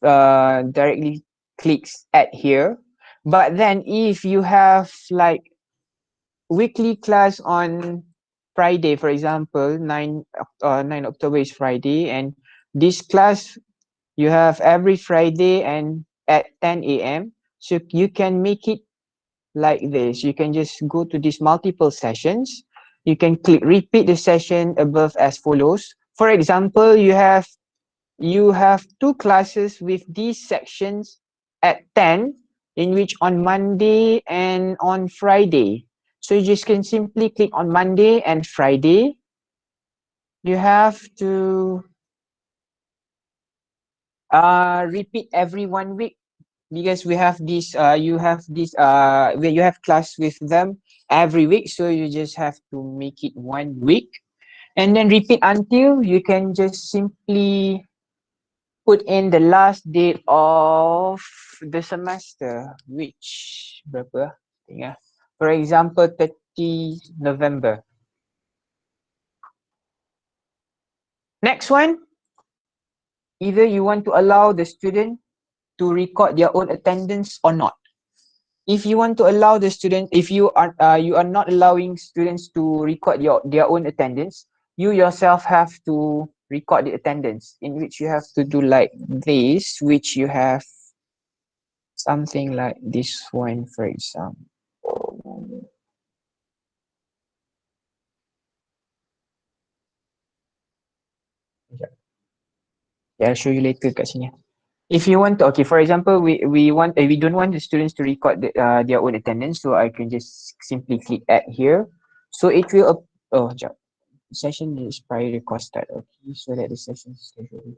S2: directly click add here. But then if you have like weekly class on Friday, for example, 9 October is Friday, and this class you have every Friday and at 10 a.m. So you can make it like this. You can just go to these multiple sessions. You can click repeat the session above as follows. For example, you have two classes with these sections at 10, in which on Monday and on Friday. So you just can simply click on Monday and Friday. You have to repeat every 1 week, because we have this you have this where you have class with them every week, so you just have to make it 1 week and then repeat until you can just simply put in the last date of the semester, which berapa tengah, for example 30 November. Next one, either you want to allow the student to record their own attendance or not. If you want to allow the student, if you are not allowing students to record their own attendance, you yourself have to record the attendance, in which you have to do like this, which you have something like this one, for example. Yeah, I'll show you later kat sini. If you want to, okay, for example, we don't want the students to record their own attendance, so I can just simply click add here. So it will jap. Session is prior to course start. Okay, so that the session is scheduled.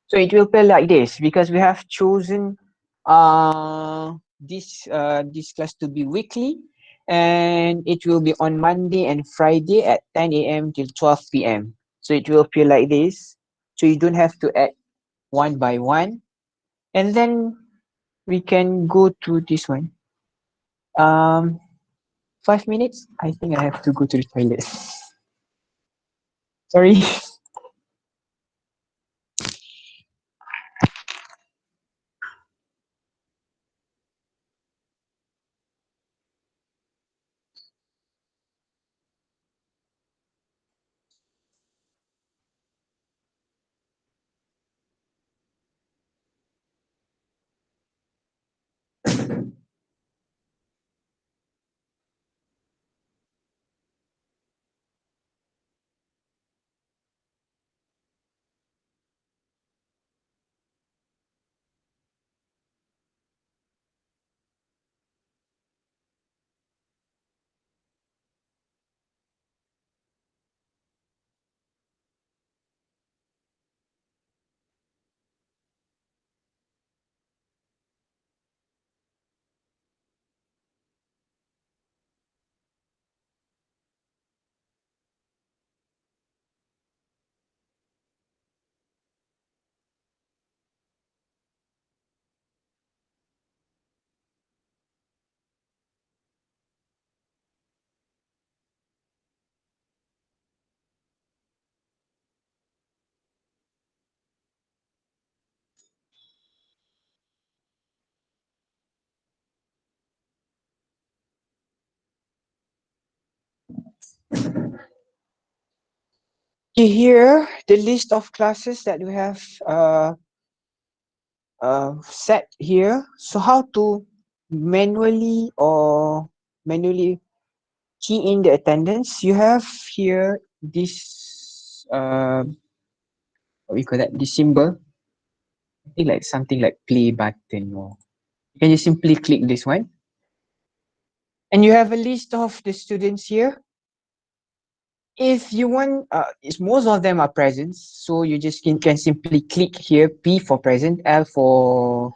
S2: So it will appear like this, because we have chosen this class to be weekly, and it will be on Monday and Friday at 10 a.m. till 12 p.m. So it will appear like this. So you don't have to add one by one. And then we can go to this one. 5 minutes. I think I have to go to the toilet. Sorry. Here, the list of classes that we have set here. So how to manually key in the attendance. You have here this what we call that, this symbol. I think like something like play button, or you can just simply click this one. And you have a list of the students here. If you want, it's most of them are present, so you just can simply click here, P for present, L for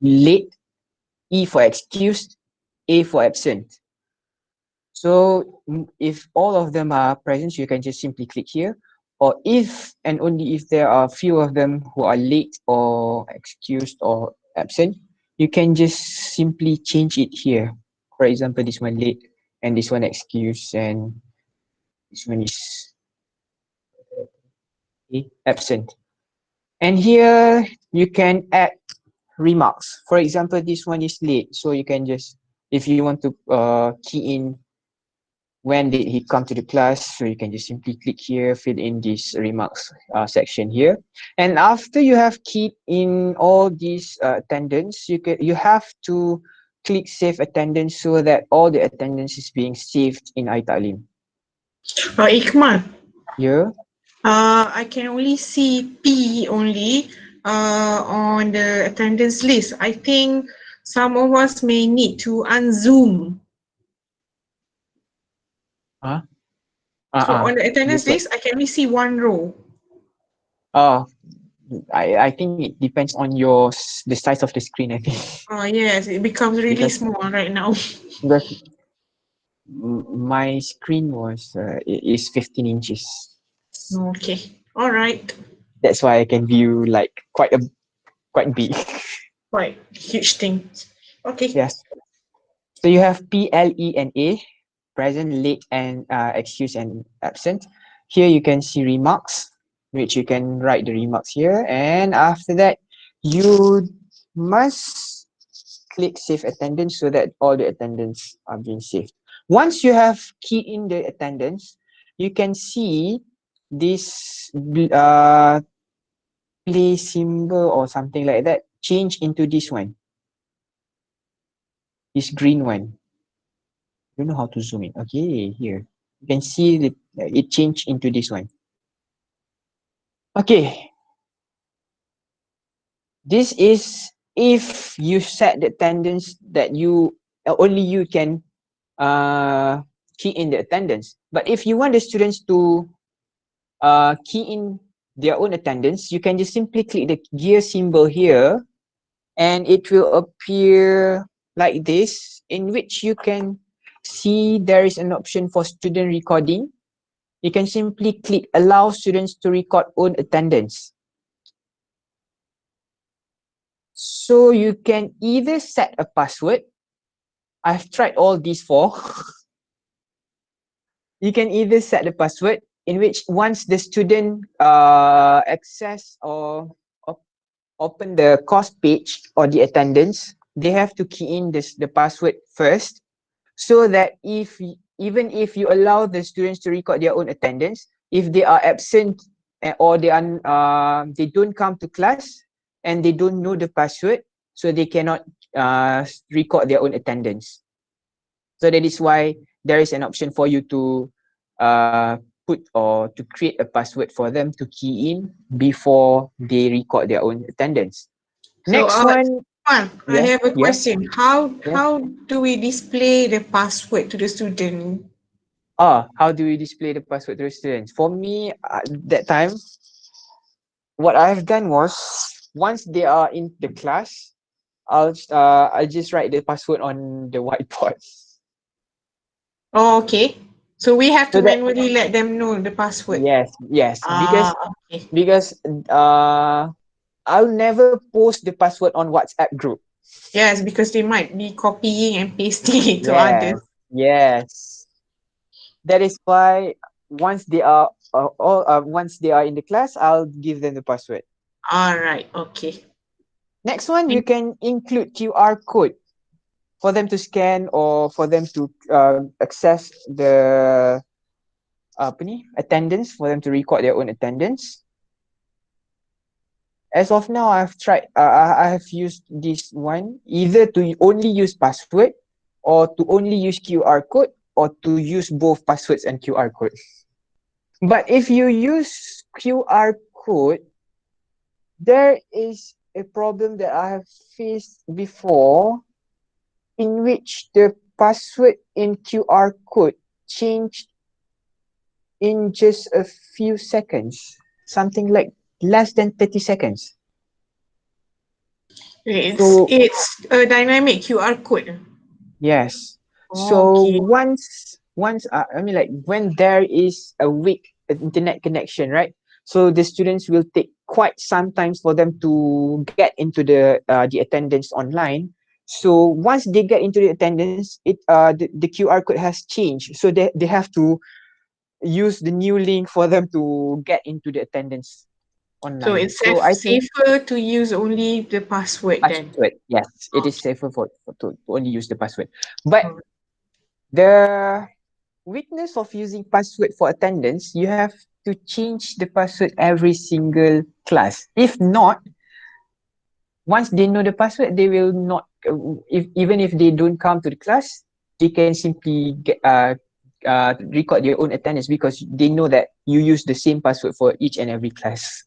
S2: late, E for excused, A for absent. So if all of them are present, you can just simply click here. Or if and only if there are few of them who are late or excused or absent, you can just simply change it here. For example, this one late and this one excused and this one is absent. And here you can add remarks. For example, this one is late, so you can just, if you want to key in when did he come to the class, so you can just simply click here, fill in this remarks section here. And after you have keyed in all these attendance, you have to click save attendance so that all the attendance is being saved in i-Taleem.
S1: Ikmal,
S2: Yeah.
S1: I can only see P only on the attendance list. I think some of us may need to unzoom.
S2: Huh?
S1: So on the attendance
S2: Look at,
S1: list, I can only see one row.
S2: oh, I think it depends on the size of the screen, I think.
S1: Oh yes, it becomes really
S2: Because-
S1: small right now.
S2: Because my screen is 15 inches.
S1: Okay, all right,
S2: That's why I can view like quite big.
S1: quite huge thing. Okay.
S2: Yes. So you have P, L, E, and A, present, late, and excused and absent. Here you can see remarks, which you can write the remarks here. And after that, you must click save attendance so that all the attendance are being saved. Once you have keyed in the attendance, you can see this play symbol or something like that change into this one, this green one. I don't know how to zoom in. Okay, here you can see that it changed into this one. Okay, this is if you set the attendance that you only you can key in the attendance. But if you want the students to key in their own attendance, you can just simply click the gear symbol here, and it will appear like this, in which you can see there is an option for student recording. You can simply click allow students to record own attendance. So you can either set a password. I've tried all these four. You can either set the password, in which once the student access or open the course page or the attendance, they have to key in the password first, so that even if you allow the students to record their own attendance, if they are absent or they don't come to class and they don't know the password, so they cannot record their own attendance. So that is why there is an option for you to put or to create a password for them to key in before they record their own attendance. Next
S1: So,
S2: one,
S1: I
S2: yeah,
S1: have a
S2: yeah,
S1: question. How
S2: yeah.
S1: how do we display the password to the student?
S2: How do we display the password to the students? For me, that time, what I've done was, once they are in the class, I'll just write the password on the whiteboard.
S1: Oh, okay. So we have to
S2: So that,
S1: manually let them know the password.
S2: yes,
S1: Ah, okay.
S2: because I'll never post the password on WhatsApp group.
S1: Yes, because they might be copying and pasting it to
S2: Yes,
S1: others.
S2: yes. That is why once they are once they are in the class, I'll give them the password.
S1: All right. Okay.
S2: Next one, you can include QR code. for them to scan or for them to access the apa ni, attendance, for them to record their own attendance. As of now, I've tried, I have used this one either to only use password or to only use QR code or to use both passwords and QR code. But if you use QR code, there is a problem that I have faced before in which the password in QR code changed in just a few seconds, something like less than 30 seconds. So
S1: It's a dynamic QR code.
S2: yes.
S1: Oh,
S2: So
S1: okay.
S2: once I mean, like, when there is a weak internet connection, right? So the students will take quite some time for them to get into the attendance online. So once they get into the attendance, the QR code has changed. So they have to use the new link for them to get into the attendance
S1: So
S2: online.
S1: it's
S2: So I think
S1: safer to use only the password then.
S2: password, yes, it is
S1: Okay.
S2: safer to only use the password. But
S1: Alright.
S2: the weakness of using password for attendance, you have to change the password every single class. If not, once they know the password, they will not. If even if they don't come to the class, they can simply record their own attendance because they know that you use the same password for each and every class.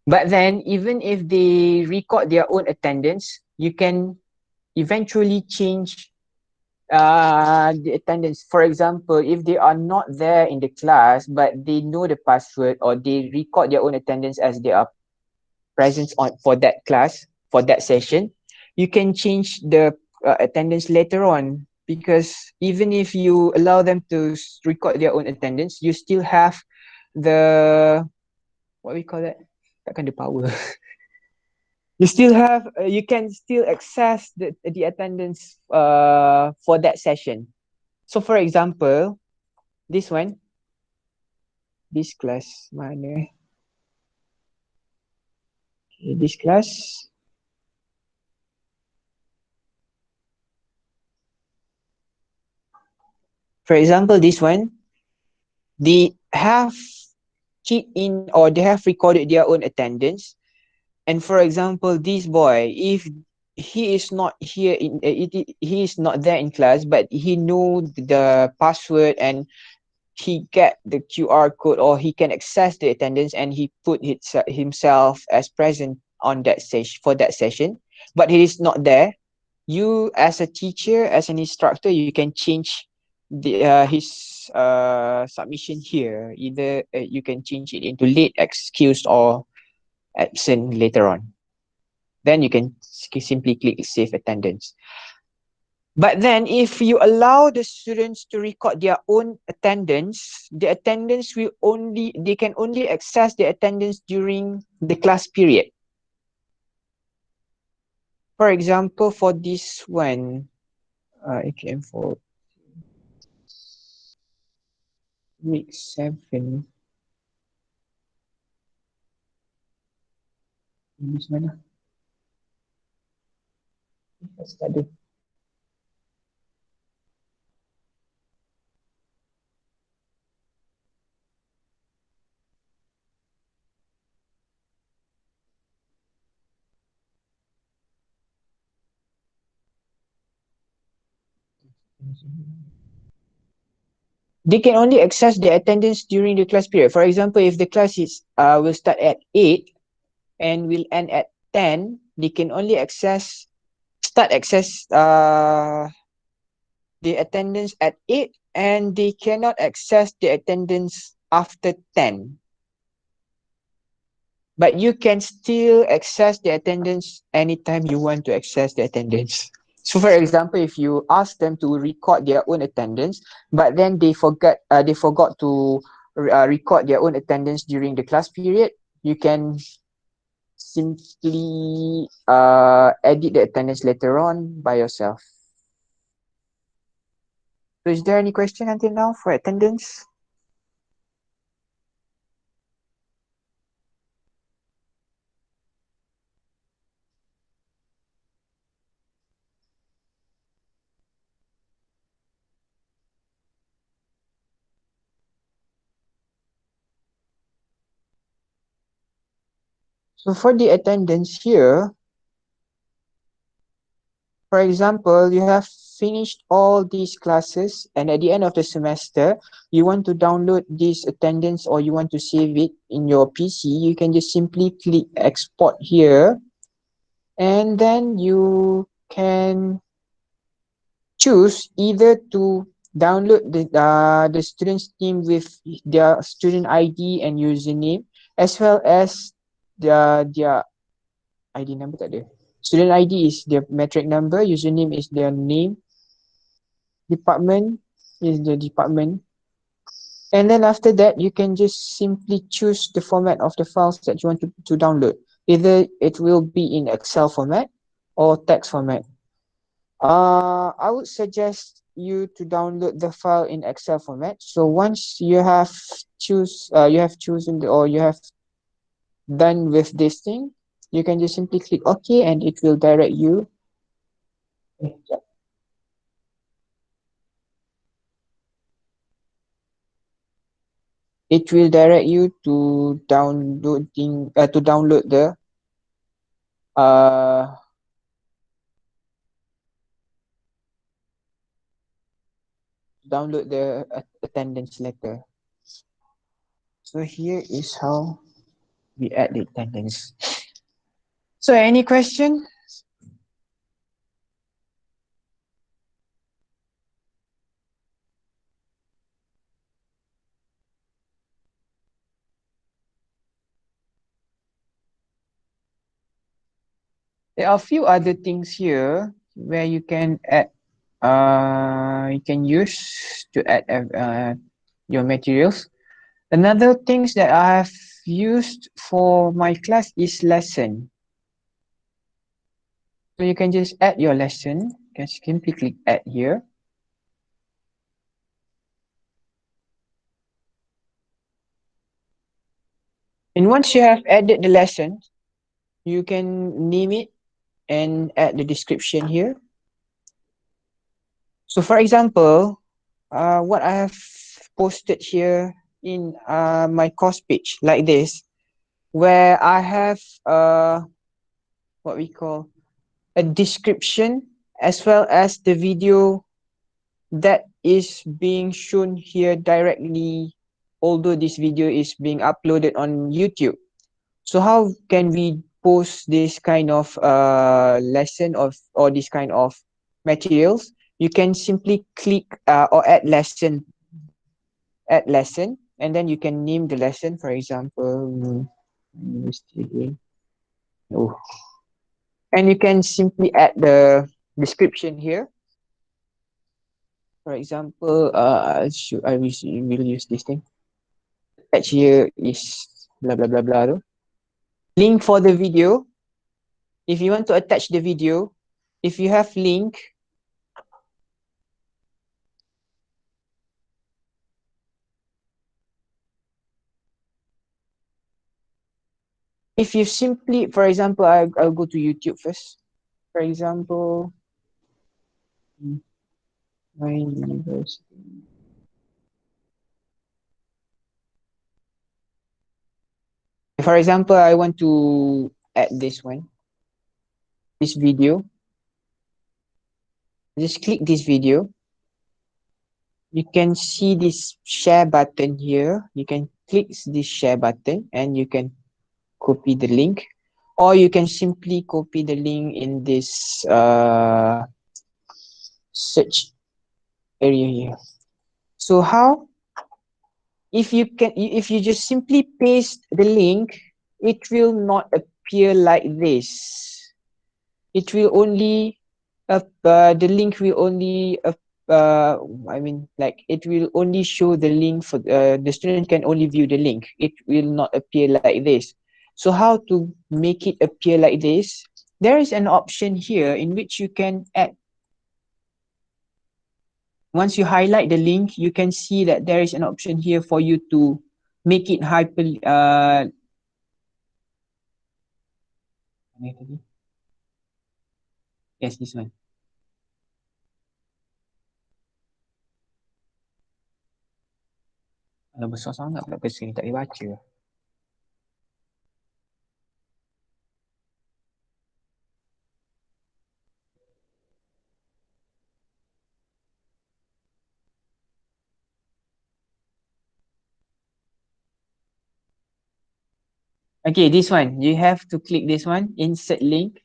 S2: But then, even if they record their own attendance, you can eventually change the attendance. For example, if they are not there in the class but they know the password or they record their own attendance as they are present on for that class, for that session, you can change the attendance later on, because even if you allow them to record their own attendance, you still have the, what we call that, takkan the power. You still have you can still access the attendance for that session. So for example, this one, this class mana? Okay, this class. For example, this one, they have keyed in or they have recorded their own attendance. And for example, this boy, if he is not here he is not there in class, but he know the password and he get the QR code or he can access the attendance and he put himself as present on that session for that session, but he is not there. You as a teacher, as an instructor, you can change his submission here. Either you can change it into late, excused, or absent later on. Then you can simply click save attendance. But then if you allow the students to record their own attendance, the attendance will only, they can only access the attendance during the class period. For example, for this one, I came for week 7. This mana? Let's start. They can only access the attendance during the class period. For example, if the class is will start at 8 and will end at 10, they can only start access the attendance at 8 and they cannot access the attendance after 10. But you can still access the attendance anytime you want to access the attendance. So for example, if you ask them to record their own attendance, but then they forgot to record their own attendance during the class period, you can simply edit the attendance later on by yourself. So is there any question until now for attendance? So for the attendance here, for example, you have finished all these classes and at the end of the semester, you want to download this attendance or you want to save it in your PC, you can just simply click export here and then you can choose either to download the student's name with their student ID and username as well as their ID number tak ada. Student ID is their metric number, username is their name, department is the department. And then after that, you can just simply choose the format of the files that you want to download. Either it will be in Excel format or text format. I would suggest you to download the file in Excel format. So once you have chosen or you have done with this thing, you can just simply click OK and it will direct you. It will direct you to download the uh attendance letter. So here is how we add the attendance. So any question? There are a few other things here where you can add you can use to add your materials. Another things that I have used for my class is lesson. So you can just add your lesson. You can simply click add here. And once you have added the lesson, you can name it and add the description here. So for example, what I have posted here in my course page like this, where I have what we call a description as well as the video that is being shown here directly, although this video is being uploaded on YouTube. So how can we post this kind of lesson or this kind of materials? You can simply click or add lesson, and then you can name the lesson. For example, oh, and you can simply add the description here. For example, will use this thing. Attach here is blah blah blah blah. Link for the video. If you want to attach the video, if you have link, if you simply, for example, I'll go to YouTube first. For example, my university. For example, I want to add this one, this video. Just click this video. You can see this share button here. You can click this share button and you can copy the link, or you can simply copy the link in this search area here. So how? If you just simply paste the link, it will not appear like this. It will only the link will only I mean, like, it will only show the link for the student can only view the link. It will not appear like this. So how to make it appear like this? There is an option here in which you can add. Once you highlight the link, you can see that there is an option here for you to make it hyper yes, this one. Kalau besar sangat pula kecil tak boleh baca. Okay, this one, you have to click this one, insert link.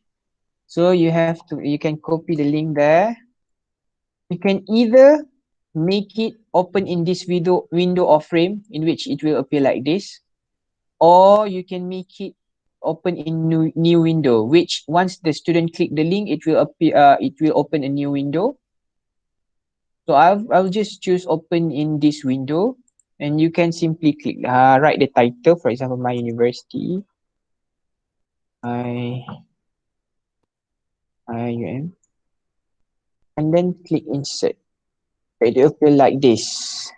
S2: So you can copy the link there. You can either make it open in this window or frame in which it will appear like this, or you can make it open in new window, which once the student click the link, it will appear, it will open a new window. So I'll just choose open in this window, and you can simply click, write the title, for example, my university, I IUM, and then click insert. It will appear like this.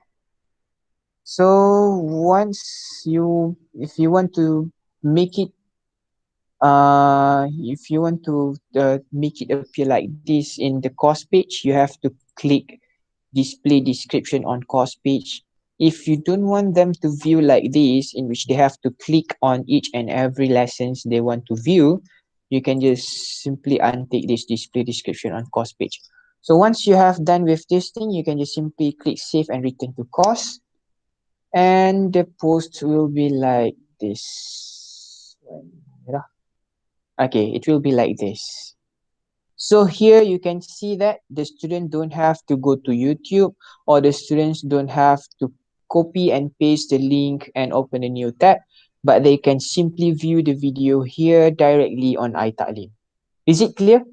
S2: So once if you want to make it, if you want to make it appear like this in the course page, you have to click display description on course page. If you don't want them to view like this, in which they have to click on each and every lessons they want to view, you can just simply untick this display description on course page. So once you have done with this thing, you can just simply click save and return to course. And the post will be like this. Okay, it will be like this. So here you can see that the student don't have to go to YouTube, or the students don't have to copy and paste the link and open a new tab, but they can simply view the video here directly on i-Taleem. Is it clear?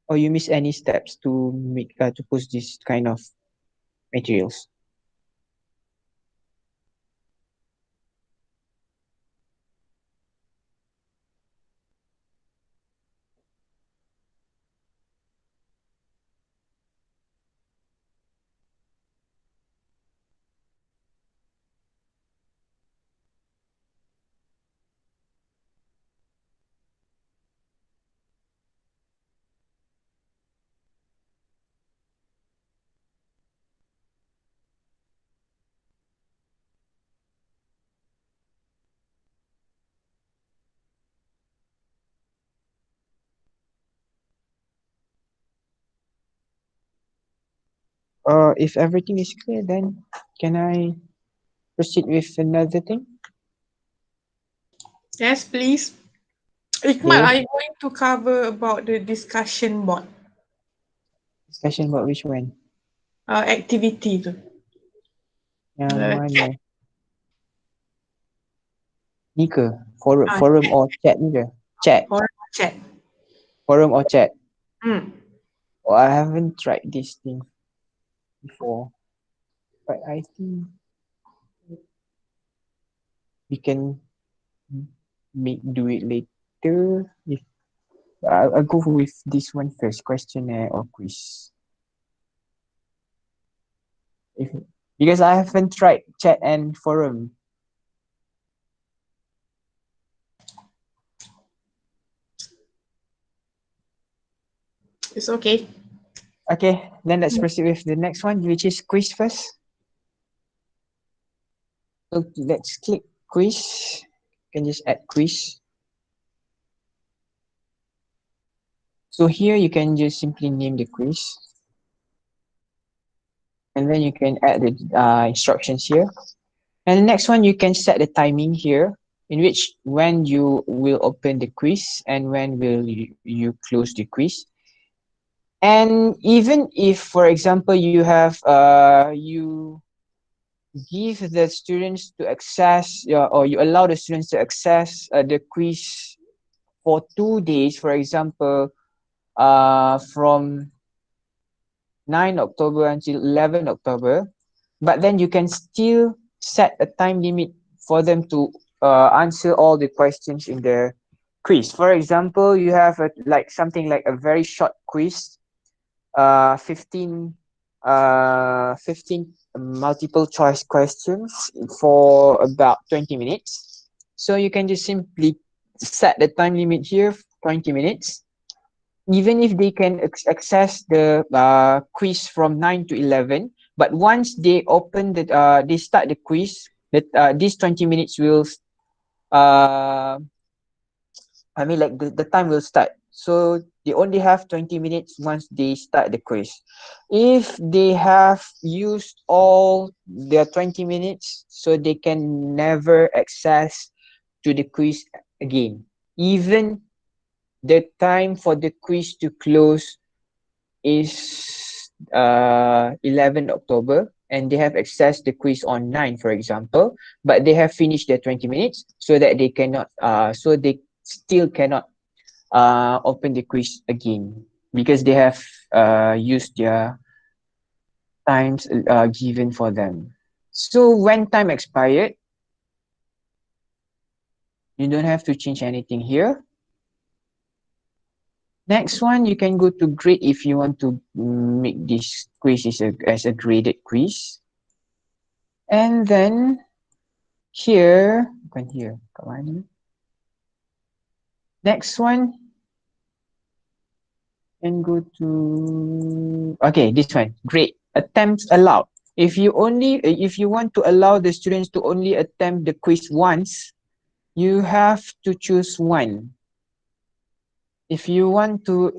S2: Or you miss any steps to make to post this kind of materials? If everything is clear, then can I proceed with another thing?
S1: Yes, please. Ikmal,
S2: Okay,
S1: are you going to cover about the discussion board
S2: discussion about which one?
S1: activity tu?
S2: Yang mana?
S1: Chat.
S2: Ni ke? Forum
S1: Chat.
S2: or chat ni ke? Chat.
S1: Or chat.
S2: Forum or chat?
S1: Hmm.
S2: Oh, I haven't tried this thing before. But I think we can do it later. If I'll go with this one first, questionnaire or quiz. If, because I haven't tried chat and forum.
S1: It's okay.
S2: Okay, then let's proceed with the next one, which is quiz first. So let's click quiz. You can just add quiz. So here you can just simply name the quiz. And then you can add the instructions here. And the next one, you can set the timing here, in which when you will open the quiz and when will you close the quiz. And even if, for example, you have you give the students to access, or you allow the students to access the quiz for 2 days, for example, from 9 October until 11 October, but then you can still set a time limit for them to answer all the questions in the quiz. For example, you have something like a very short quiz, 15 15 multiple choice questions for about 20 minutes. So you can just simply set the time limit here, 20 minutes. Even if they can access the quiz from 9 to 11, but once they open they start the quiz, that these 20 minutes will, uh, I mean, like the time will start. So they only have 20 minutes once they start the quiz. If they have used all their 20 minutes, so they can never access to the quiz again. Even the time for the quiz to close is 11 October, and they have accessed the quiz on 9, for example, but they have finished their 20 minutes, so that they cannot so they still cannot open the quiz again, because they have used their times given for them. So when time expired, you don't have to change anything here. Next one, you can go to grade if you want to make this quiz as a graded quiz. And then here, bukan here, kat mana? Next one, and go to, okay, this one, grade, attempts allowed. If you want to allow the students to only attempt the quiz once, you have to choose one. If you want to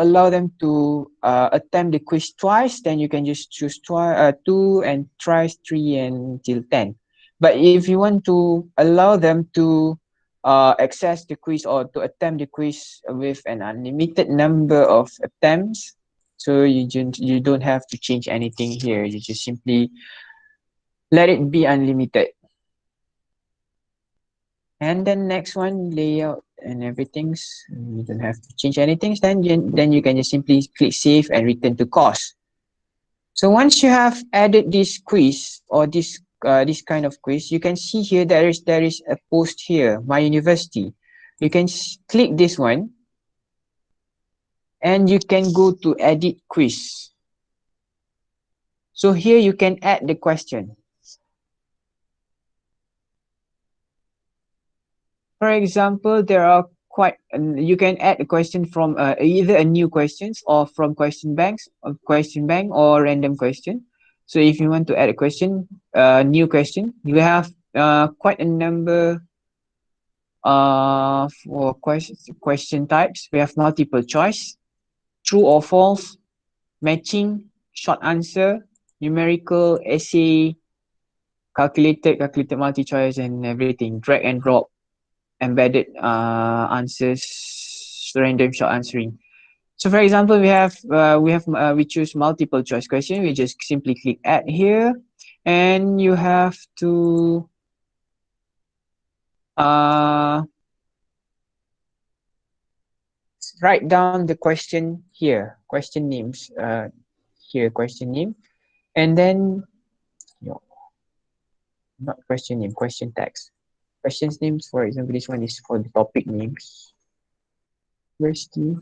S2: allow them to attempt the quiz twice, then you can just choose 2 and tries 3 until 10. But if you want to allow them to access the quiz or to attempt the quiz with an unlimited number of attempts, so you don't have to change anything here. You just simply let it be unlimited. And then next one, layout and everything. You don't have to change anything. Then you can just simply click save and return to course. So once you have added this quiz or this kind of quiz, you can see here there is a post here, my university. You can click this one, and you can go to edit quiz. So here you can add the question. For example, there are you can add a question from either a new questions or from question bank or random question. So if you want to add a question, new question, you have quite a number for question types. We have multiple choice, true or false, matching, short answer, numerical, essay, calculated multi-choice, and everything. Drag and drop, embedded answers, random short answering. So for example, we choose multiple choice question. We just simply click add here, and you have to write down the question here, question names here, question name, and then no, not question name, question text. Questions names, for example, this one is for the topic names. University.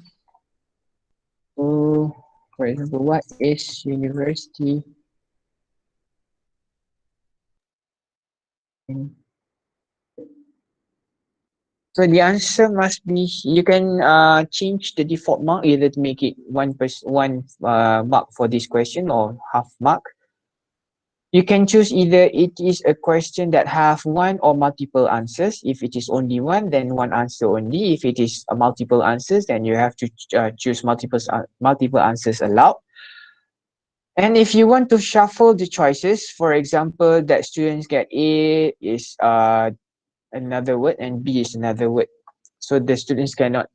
S2: So, for example, what is university? So the answer must be, you can change the default mark either to make it one mark for this question or half mark. You can choose either it is a question that have one or multiple answers. If it is only one, then one answer only. If it is a multiple answers, then you have to choose multiple answers allowed. And if you want to shuffle the choices, for example, that students get A is another word and B is another word. So the students cannot,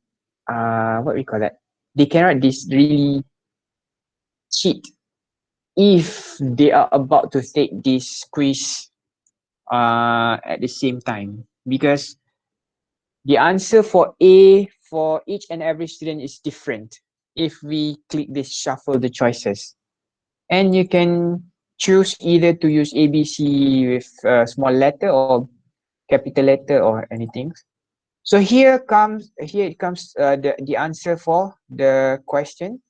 S2: what we call that? They cannot really cheat if they are about to take this quiz at the same time, because the answer for A for each and every student is different if we click this shuffle the choices. And you can choose either to use ABC with a small letter or capital letter or anything. So here it comes the answer for the question.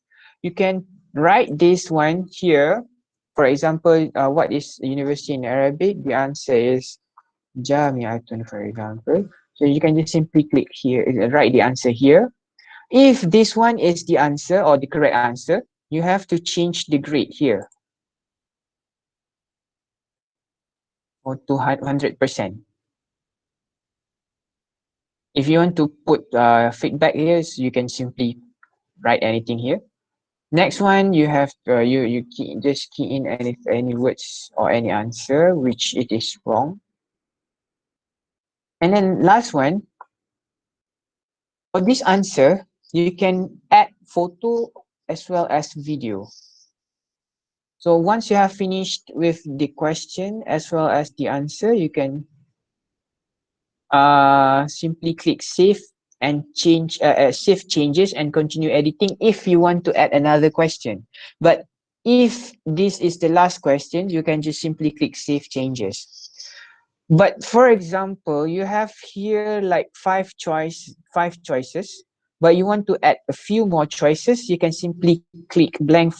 S2: You can write this one here. For example, what is university in Arabic? The answer is Jami'atun, for example. So you can just simply click here, write the answer here. If this one is the answer or the correct answer, you have to change the grade here for 200%. If you want to put feedback here, so you can simply write anything here. Next one, you have just key in any words or any answer which it is wrong. And then last one, for this answer, you can add photo as well as video. So once you have finished with the question as well as the answer, you can simply click save and save changes and continue editing if you want to add another question. But if this is the last question, you can just simply click save changes. But for example, you have here like five choices, but you want to add a few more choices, you can simply click blank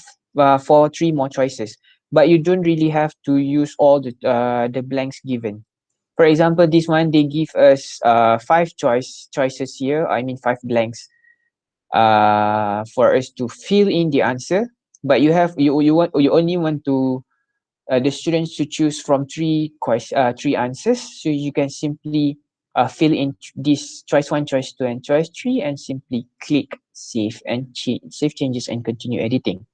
S2: for 3 more choices. But you don't really have to use all the blanks given. For example, this one they give us five choices here. I mean 5 blanks for us to fill in the answer. But you only want to the students to choose from 3 answers. So you can simply fill in this choice 1, choice 2, and choice 3, and simply click save and save changes and continue editing.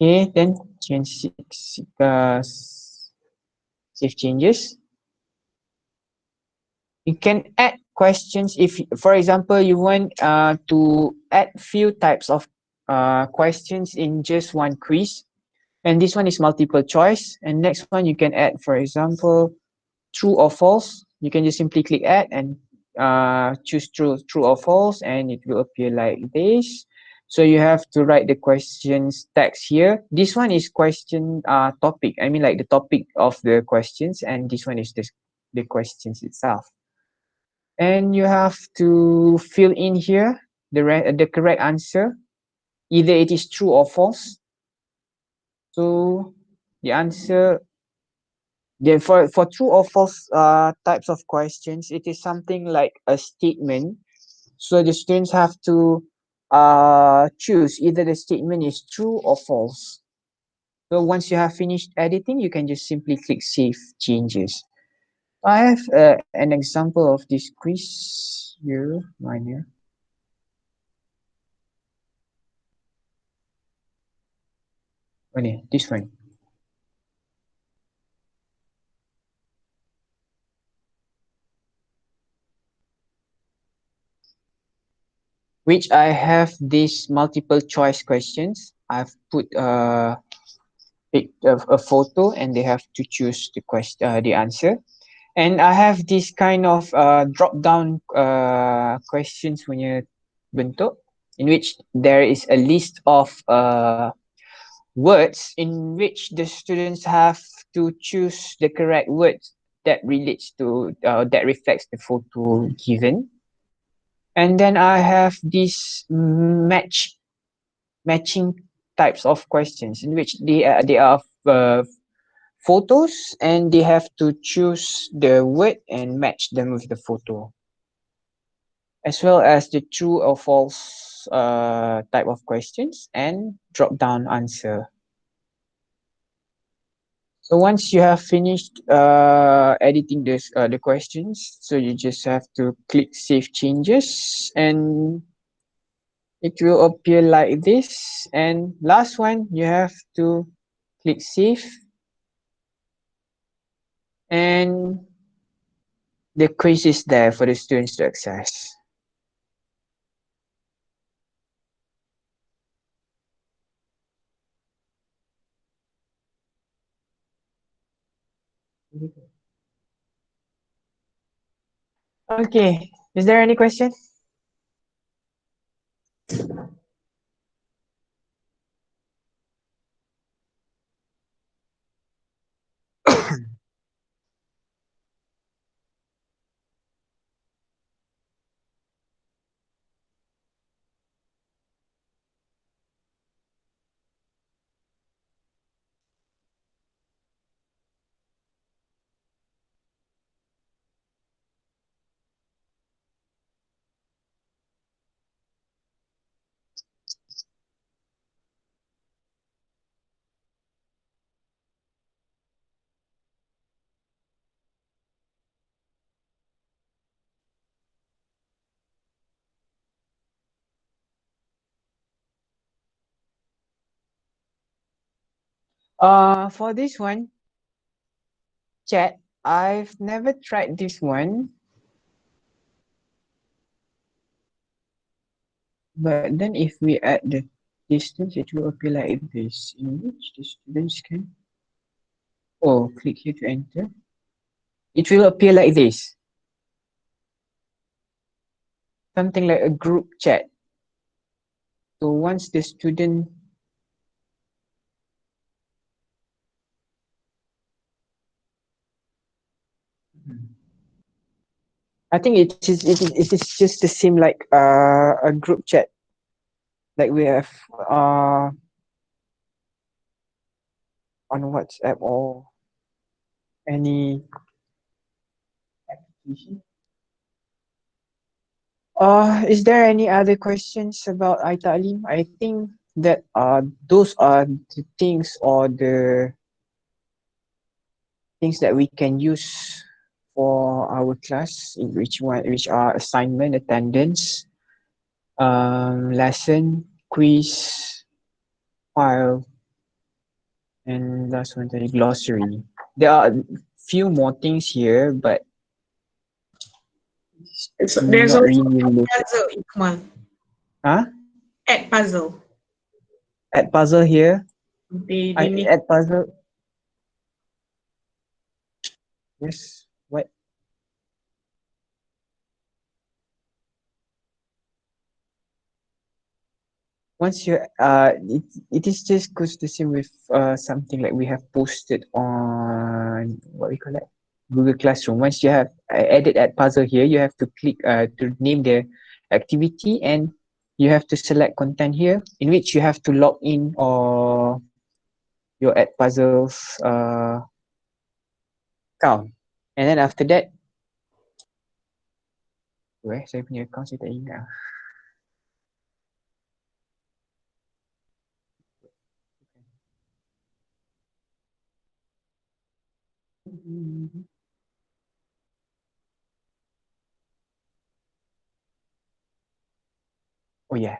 S2: Okay, then change save changes. You can add questions if, for example, you want to add few types of questions in just one quiz. And this one is multiple choice. And next one you can add, for example, true or false. You can just simply click add and choose true or false, and it will appear like this. So you have to write the questions text here. This one is question topic. I mean like the topic of the questions, and this one is the questions itself. And you have to fill in here the correct answer. Either it is true or false. So the answer, then for true or false types of questions, it is something like a statement. So the students have to choose either the statement is true or false. So once you have finished editing, you can just simply click save changes. I have an example of this quiz here, mine here. Oh, yeah, this one. Which I have these multiple choice questions. I've put a photo, and they have to choose the answer. And I have this kind of drop down questions punya bentuk, in which there is a list of words in which the students have to choose the correct words that relates to that reflects the photo given. And then I have these matching types of questions in which they are photos, and they have to choose the word and match them with the photo, as well as the true or false type of questions and drop down answer. So once you have finished editing the questions, so you just have to click save changes, and it will appear like this. And last one, you have to click save, and the quiz is there for the students to access. Okay, is there any question? For this one, chat, I've never tried this one. But then if we add the distance, it will appear like this, in which the students can, oh, click here to enter. It will appear like this. Something like a group chat. So once the student I think it is just the same like a group chat like we have on WhatsApp or any application. Is there any other questions about i-Taleem? I think that those are the things or the things that we can use for our class, in which are assignment, attendance, lesson, quiz, file, and last one, the glossary. There are few more things here, but
S1: There's
S2: not
S1: also
S2: really related.
S1: puzzle, Ikmal.
S2: Huh?
S1: Add puzzle.
S2: Add puzzle here.
S1: They
S2: I
S1: make
S2: add puzzle. Yes. What? Once you it is just goes the same with something like we have posted on what we call it, Google Classroom. Once you have added add puzzle here, you have to click to name the activity, and you have to select content here, in which you have to log in or your add puzzles account. And then after that, where saya punya account saya tak ingat. Oh yeah.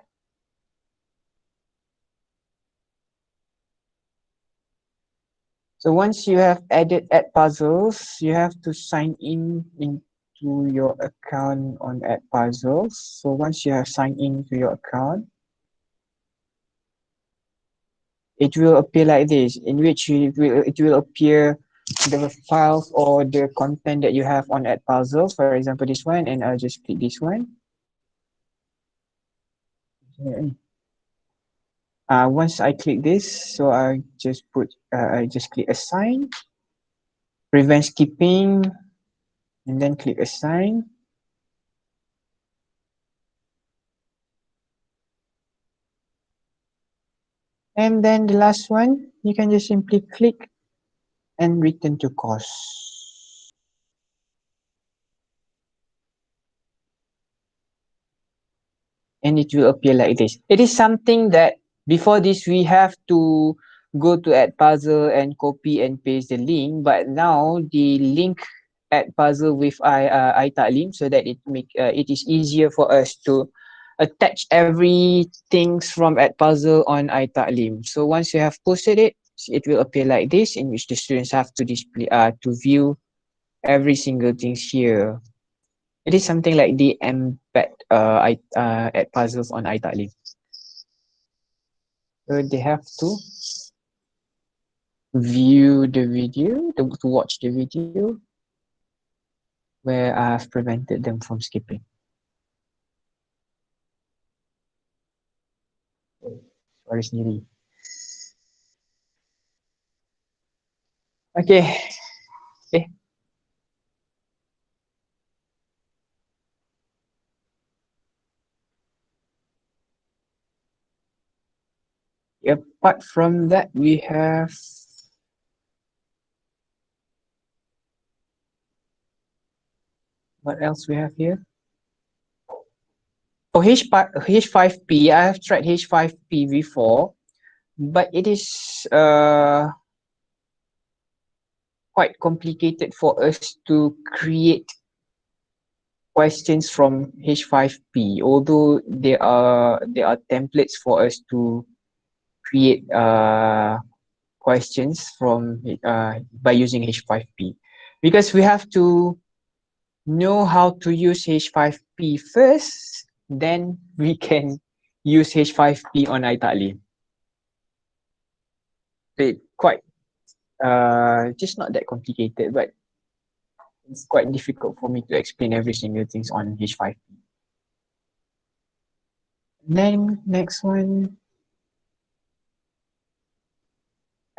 S2: So once you have add puzzles, you have to sign in into your account on add puzzles. So once you have signed into your account, it will appear like this, in which it will appear the files or the content that you have on add puzzles. For example, this one, and I'll just click this one. Once I click this, so I just click assign, prevent skipping, and then click assign. And then the last one, you can just simply click and return to course. And it will appear like this. It is something that before this we have to go to add puzzle and copy and paste the link, but now the link add puzzle with i-Taleem, so that it is easier for us to attach everything from add puzzle on i-Taleem. So once you have posted it, it will appear like this, in which the students have to display to view every single things here. It is something like the embed at puzzles on i-Taleem. So they have to view the video, to watch the video, where I've prevented them from skipping. Suara sendiri. Okay. Okay. Apart from that, we have what else we have here? Oh, H5P. I have tried H5P before, but it is quite complicated for us to create questions from H5P. Although there are templates for us to create questions from by using H5P, because we have to know how to use H5P first, then we can use H5P on i-Taleem. It quite just not that complicated, but it's quite difficult for me to explain every single things on H5P. Then next one,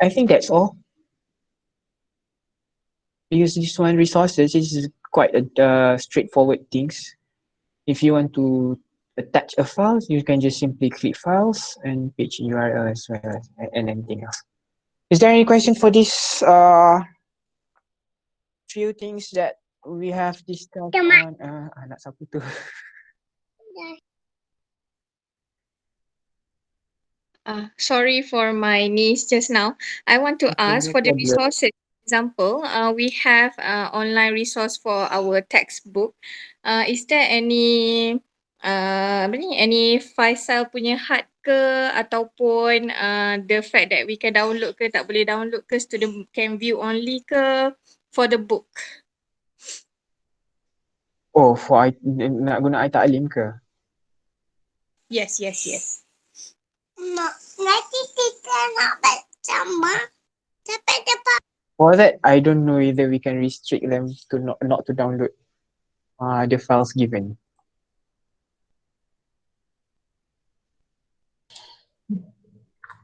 S2: I think that's all. Use this one resources. This is quite a straightforward things. If you want to attach a file, you can just simply click files and page URL as well as and anything else. Is there any question for this few things that we have discussed on anak siapa tu?
S5: Sorry for my niece just now. I want to
S2: Okay,
S5: ask
S2: no
S5: for the
S2: problem.
S5: resources. Example, we have online resource for our textbook. Is there any apa ni, any Faisal punya hard ke ataupun the fact that we can download ke tak boleh download ke, student can view only ke for the book?
S2: Oh, for nak guna i-Taleem ke?
S5: Yes, yes, yes.
S6: Nanti kita nak baca mak. Sampai depan.
S2: For that, I don't know whether we can restrict them to not to download the files given.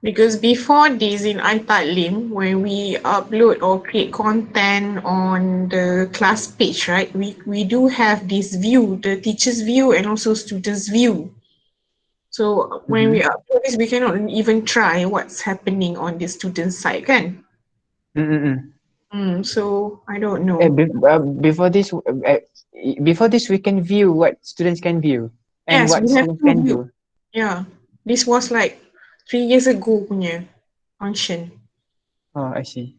S1: Because before this in i-Taleem, when we upload or create content on the class page, right, we do have this view, the teacher's view and also student's view. So when we upload this, we cannot even try what's happening on the student side, kan? So I don't know.
S2: Before this, we can view what students can view and
S1: Yes,
S2: what
S1: we have
S2: students
S1: to
S2: can
S1: view.
S2: do.
S1: Yeah, this was like 3 years ago punya function.
S2: Oh, I see.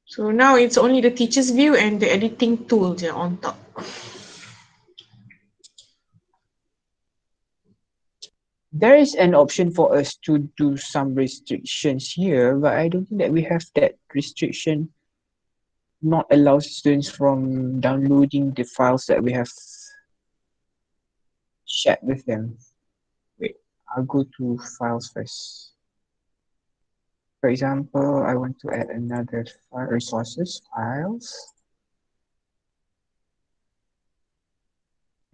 S1: So now it's only the teacher's view and the editing tool je on top.
S2: There is an option for us to do some restrictions here, but I don't think that we have that restriction not allow students from downloading the files that we have shared with them. Wait, I'll go to files first. For example, I want to add another resources files.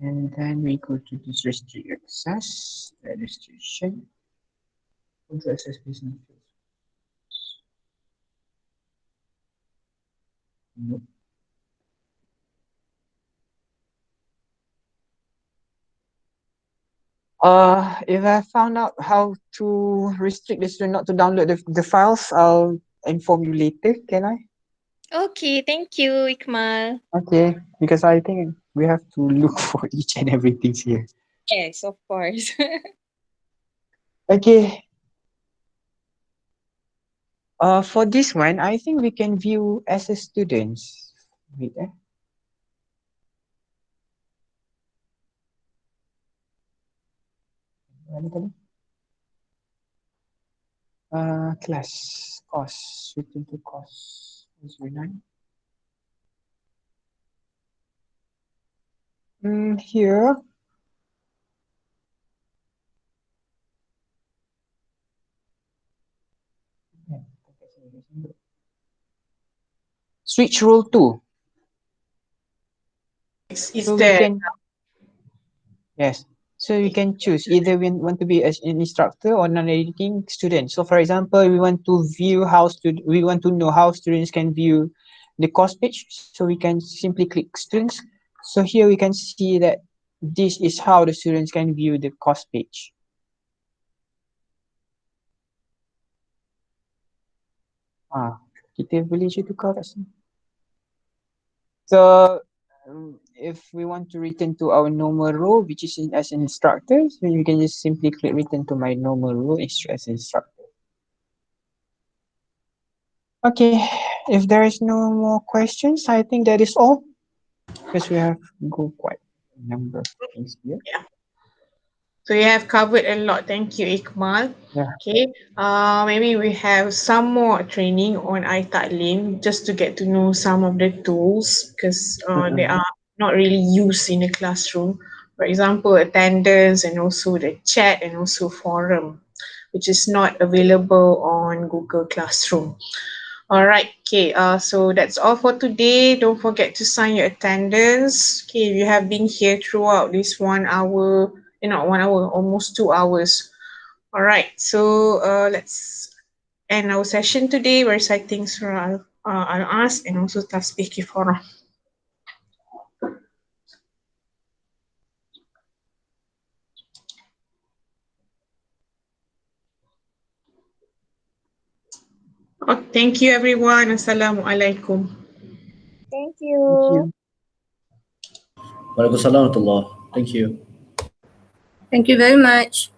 S2: And then we go to this restrict access, registration, control access business. Nope. If I found out how to restrict the student not to download the files, I'll inform you later, can I?
S5: Okay, thank you, Ikmal.
S2: Okay, because I think we have to look for each and everything here.
S5: Yes, of course.
S2: Okay. For this one, I think we can view as a students. Wait, class course, return to course 09. Here. Switch role 2.
S1: It's
S2: So
S1: there.
S2: we can, yes. So we can choose either we want to be as an instructor or non-editing student. So for example, we want to view we want to know how students can view the course page. So we can simply click students. So here we can see that this is how the students can view the course page. Kita boleh je tukar kat sini. So if we want to return to our normal role, which is as an instructor, so you can just simply click return to my normal role as an instructor. Okay, if there is no more questions, I think that is all. Because we have go quite a number of things here.
S1: So you have covered a lot. Thank you, Ikmal.
S2: Yeah.
S1: Okay. Maybe we have some more training on i-Taleem just to get to know some of the tools because they
S2: Mm-mm.
S1: are not really used in the classroom. For example, attendance and also the chat and also forum, which is not available on Google Classroom. All right, okay. So that's all for today. Don't forget to sign your attendance. Okay, you have been here throughout this 1 hour, not 1 hour, almost 2 hours. All right, so let's end our session today. We're reciting Surah Al-As and also Tasbih Kifarah. Oh, thank you, everyone. Assalamualaikum.
S5: Thank
S2: Thank
S5: you.
S2: you.
S7: Waalaikumsalam warahmatullah. Thank you.
S4: Thank you very much.